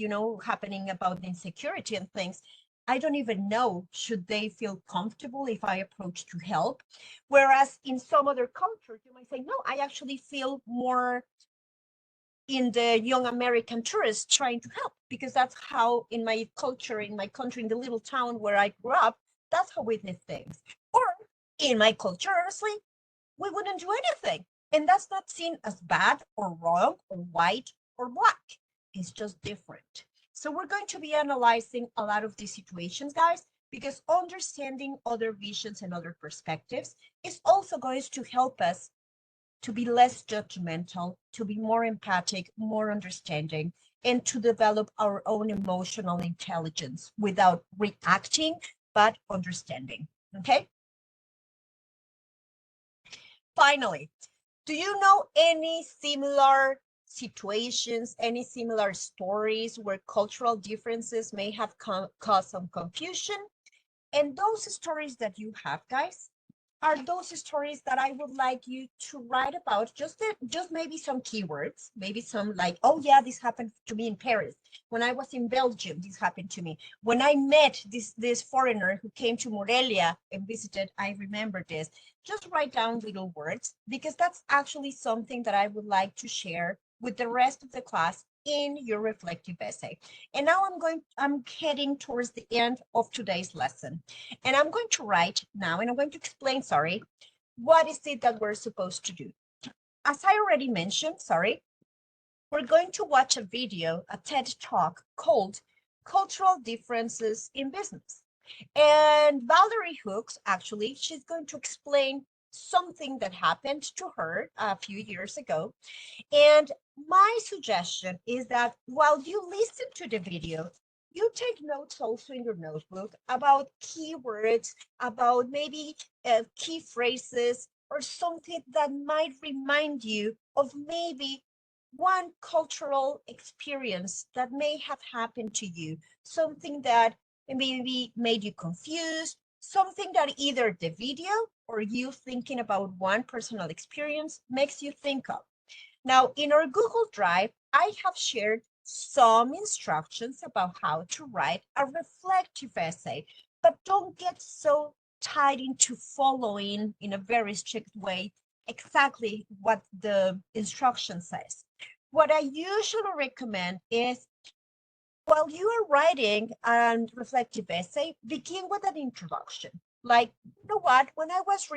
happening about the insecurity and things, I don't even know, should they feel comfortable if I approach to help? Whereas in some other cultures, you might say, no, I actually feel more in the young American tourists trying to help, because that's how in my culture, in my country, in the little town where I grew up, that's how we did things. Or in my culture, honestly, we wouldn't do anything. And that's not seen as bad or wrong or white or black. It's just different. So we're going to be analyzing a lot of these situations, guys, because understanding other visions and other perspectives is also going to help us to be less judgmental, to be more empathic, more understanding, and to develop our own emotional intelligence without reacting, but understanding, okay? Finally, do you know any similar situations, any similar stories where cultural differences may have caused some confusion? And those stories that you have, guys, are those stories that I would like you to write about, just maybe some keywords, maybe some like, oh yeah, this happened to me in Paris. When I was in Belgium, this happened to me. When I met this foreigner who came to Morelia and visited, I remember this. Just write down little words, because that's actually something that I would like to share with the rest of the class in your reflective essay. And now I'm heading towards the end of today's lesson. And I'm going to write now, and I'm going to explain, what is it that we're supposed to do? As I already mentioned, we're going to watch a video, a TED Talk called Cultural Differences in Business. And Valerie Hooks, actually, she's going to explain something that happened to her a few years ago. And my suggestion is that while you listen to the video, you take notes also in your notebook about keywords, about maybe key phrases, or something that might remind you of maybe one cultural experience that may have happened to you, something that maybe made you confused, something that either the video or you thinking about one personal experience makes you think of. Now, in our Google Drive, I have shared some instructions about how to write a reflective essay, but don't get so tied into following in a very strict way exactly what the instruction says. What I usually recommend is while you are writing a reflective essay, begin with an introduction. Like, you know what, when I was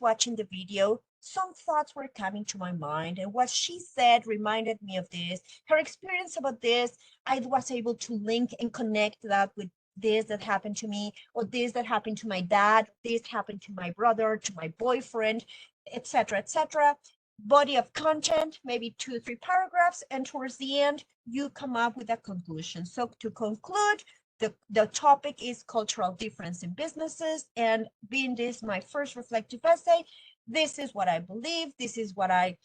watching the video, some thoughts were coming to my mind, and what she said reminded me of this. Her experience about this, I was able to link and connect that with this that happened to me, or this that happened to my dad, this happened to my brother, to my boyfriend, etc., etc. Body of content, maybe 2 or 3 paragraphs, and towards the end, you come up with a conclusion. So to conclude, the topic is cultural difference in businesses, and being this my first reflective essay, this is what I believe, this is what I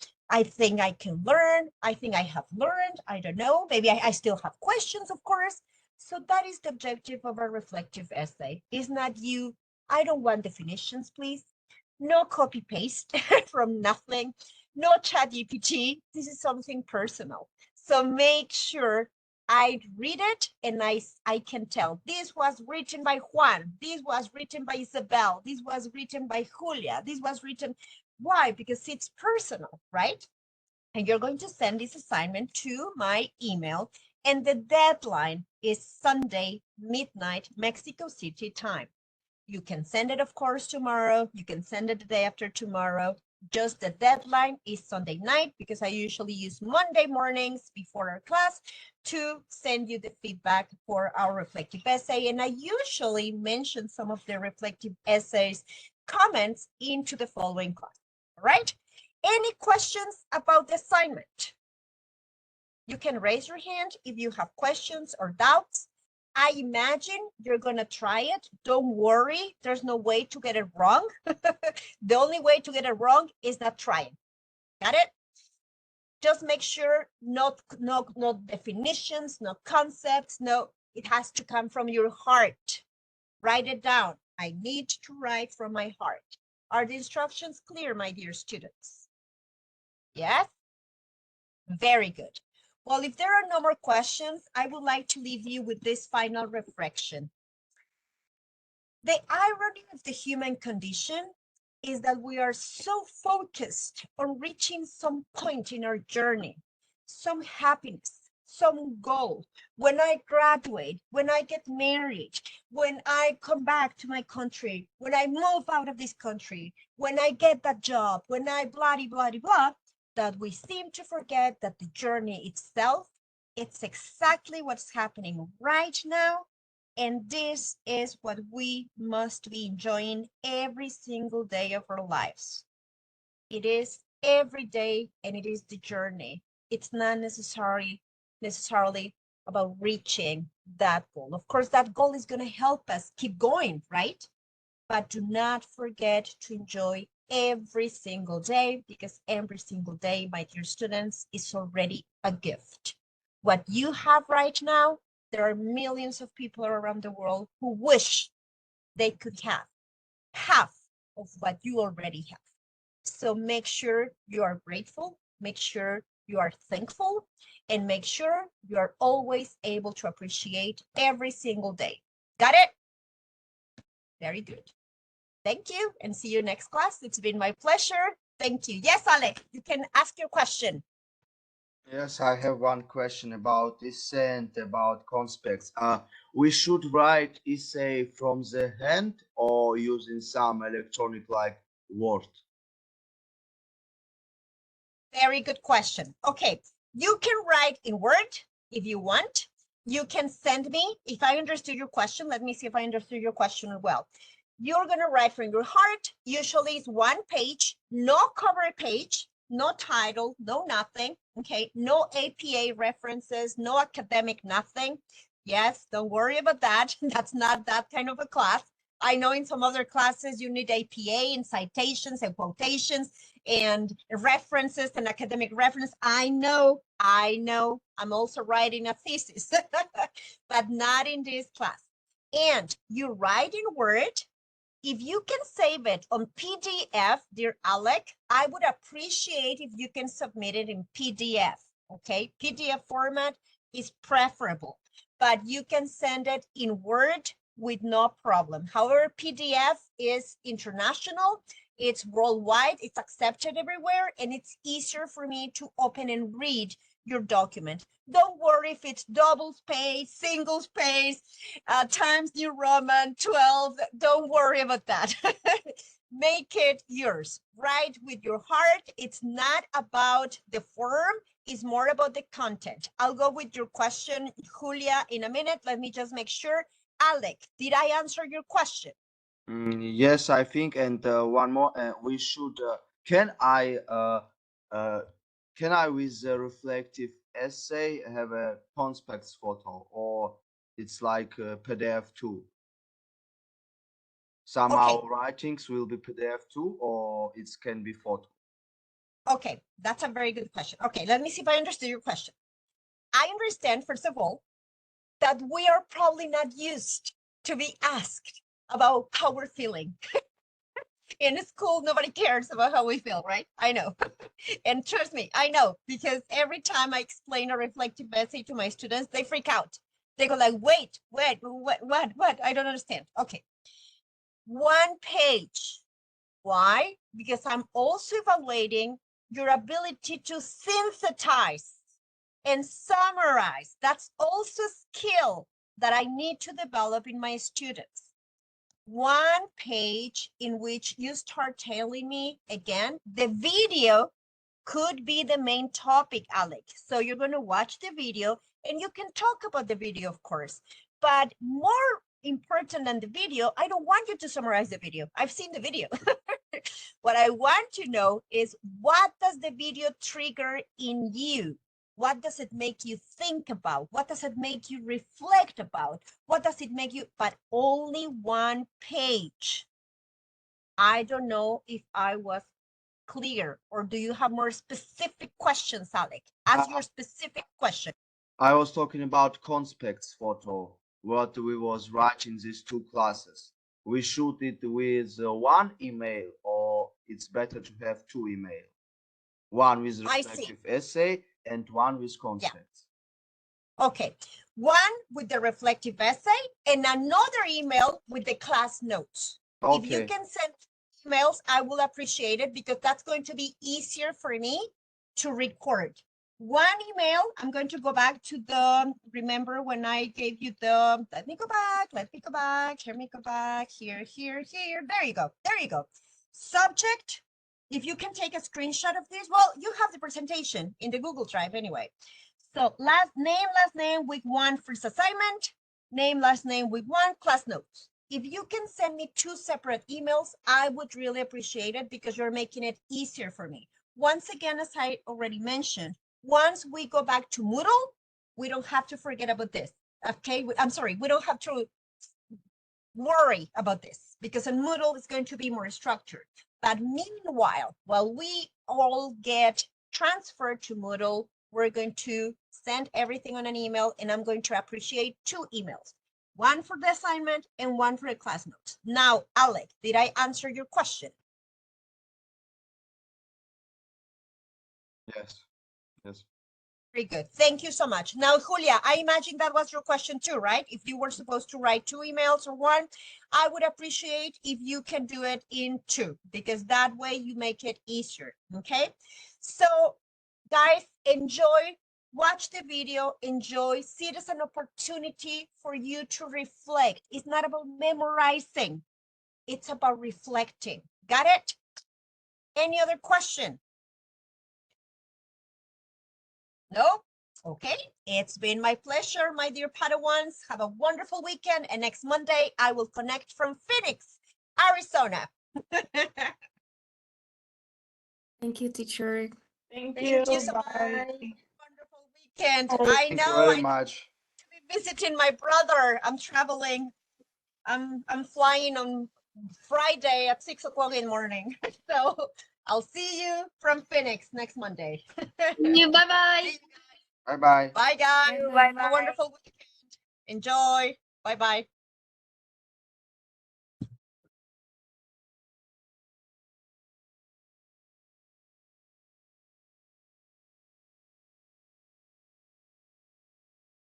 think I can learn, I think I have learned, I don't know, maybe I still have questions, of course. So that is the objective of a reflective essay. It's not you, I don't want definitions, please. No copy paste from nothing, no chat GPT. This is something personal. So make sure I read it and I can tell this was written by Juan, this was written by Isabel, this was written by Julia, this was written. Why? Because it's personal, right? And you're going to send this assignment to my email, and the deadline is Sunday, midnight, Mexico City time. You can send it, of course, tomorrow. You can send it the day after tomorrow. Just the deadline is Sunday night, because I usually use Monday mornings before our class to send you the feedback for our reflective essay. And I usually mention some of the reflective essays comments into the following class. All right? Any questions about the assignment? You can raise your hand if you have questions or doubts. I imagine you're going to try it. Don't worry. There's no way to get it wrong. The only way to get it wrong is not trying. Got it? Just make sure no definitions, no concepts, no, it has to come from your heart. Write it down. I need to write from my heart. Are the instructions clear, my dear students? Yes? Very good. Well, if there are no more questions, I would like to leave you with this final reflection. The irony of the human condition is that we are so focused on reaching some point in our journey, some happiness, some goal. When I graduate, when I get married, when I come back to my country, when I move out of this country, when I get that job, when I blah, blah, blah, blah, that we seem to forget that the journey itself, it's exactly what's happening right now. And this is what we must be enjoying every single day of our lives. It is every day, and it is the journey. It's not necessarily about reaching that goal. Of course, that goal is going to help us keep going, right? But do not forget to enjoy every single day, because every single day, my dear students, is already a gift. What you have right now, there are millions of people around the world who wish they could have half of what you already have. So make sure you are grateful, make sure you are thankful, and make sure you are always able to appreciate every single day. Got it? Very good. Thank you, and see you next class. It's been my pleasure. Thank you. Yes, Ale, you can ask your question.
Yes, I have one question about essay and about conspects. We should write essay from the hand or using some electronic like Word?
Very good question. Okay, you can write in Word if you want. You can send me, if I understood your question, let me see if I understood your question well. You're going to write from your heart. Usually it's 1 page, no cover page, no title, no nothing. Okay, no APA references, no academic nothing. Yes, don't worry about that. That's not that kind of a class. I know in some other classes you need APA and citations and quotations and references and academic reference. I know. I'm also writing a thesis, but not in this class. And you write in Word. If you can save it on PDF, dear Alec, I would appreciate if you can submit it in PDF, okay? PDF format is preferable, but you can send it in Word with no problem. However, PDF is international, it's worldwide, it's accepted everywhere, and it's easier for me to open and read your document. Don't worry if it's double space, single space, Times New Roman 12. Don't worry about that. Make it yours. Write with your heart. It's not about the form. It's more about the content. I'll go with your question, Julia, in a minute. Let me just make sure. Alec, did I answer your question?
Yes, I think, and one more, we should. Can I, with a reflective essay, have a conspects photo, or it's like a PDF too? Somehow
Okay.
writings will be PDF too, or it can be photo.
Okay, that's a very good question. Okay, let me see if I understood your question. I understand, first of all, that we are probably not used to be asked about how we're feeling. In school, nobody cares about how we feel, right? I know. And trust me, I know, because every time I explain a reflective essay to my students, they freak out. They go like, wait, what? I don't understand. Okay. 1 page. Why? Because I'm also evaluating your ability to synthesize and summarize. That's also a skill that I need to develop in my students. 1 page in which you start telling me, again, the video could be the main topic, Alec. So you're going to watch the video and you can talk about the video, of course. But more important than the video, I don't want you to summarize the video. I've seen the video. What I want to know is, what does the video trigger in you? What does it make you think about? What does it make you reflect about? What does it make you, but only 1 page. I don't know if I was clear, or do you have more specific questions, Alec? Ask your specific question.
I was talking about conspects photo, what we was writing these 2 classes. We shoot it with 1 email, or it's better to have 2 email. 1 with reflective essay and 1 with conspects.
Yeah. Okay, 1 with the reflective essay and another email with the class notes. Okay. If you can send emails, I will appreciate it, because that's going to be easier for me to record. 1 email, I'm going to go back to the, remember when I gave you the, let me go back, here we go back, here. There you go. Subject, if you can take a screenshot of this, well, you have the presentation in the Google Drive anyway. So last name, week 1, first assignment, name, last name, week 1, class notes. If you can send me 2 separate emails, I would really appreciate it, because you're making it easier for me. Once again, as I already mentioned, once we go back to Moodle, we don't have to forget about this. Okay, I'm sorry, we don't have to worry about this, because in Moodle it's going to be more structured. But meanwhile, while we all get transferred to Moodle, we're going to send everything on an email, and I'm going to appreciate 2 emails. 1 for the assignment and 1 for the class notes. Now, Alec, did I answer your question?
Yes.
Very good. Thank you so much. Now, Julia, I imagine that was your question too, right? If you were supposed to write 2 emails or 1, I would appreciate if you can do it in 2, because that way you make it easier, okay? So, guys, enjoy, watch the video, enjoy, see it as an opportunity for you to reflect. It's not about memorizing, it's about reflecting. Got it? Any other question? No? Okay, it's been my pleasure, my dear Padawans. Have a wonderful weekend, and next Monday I will connect from Phoenix Arizona.
Thank you, teacher.
Thank
Thank
you.
you so much.
Bye.
Wonderful weekend. I
Thank you
know
very
I
much.
be visiting my brother. I'm traveling. I'm flying on Friday at 6 o'clock in the morning. So I'll see you from Phoenix next Monday.
You bye bye.
See you guys.
Bye bye.
Bye guys.
Bye
Have a wonderful weekend. Enjoy. Bye bye.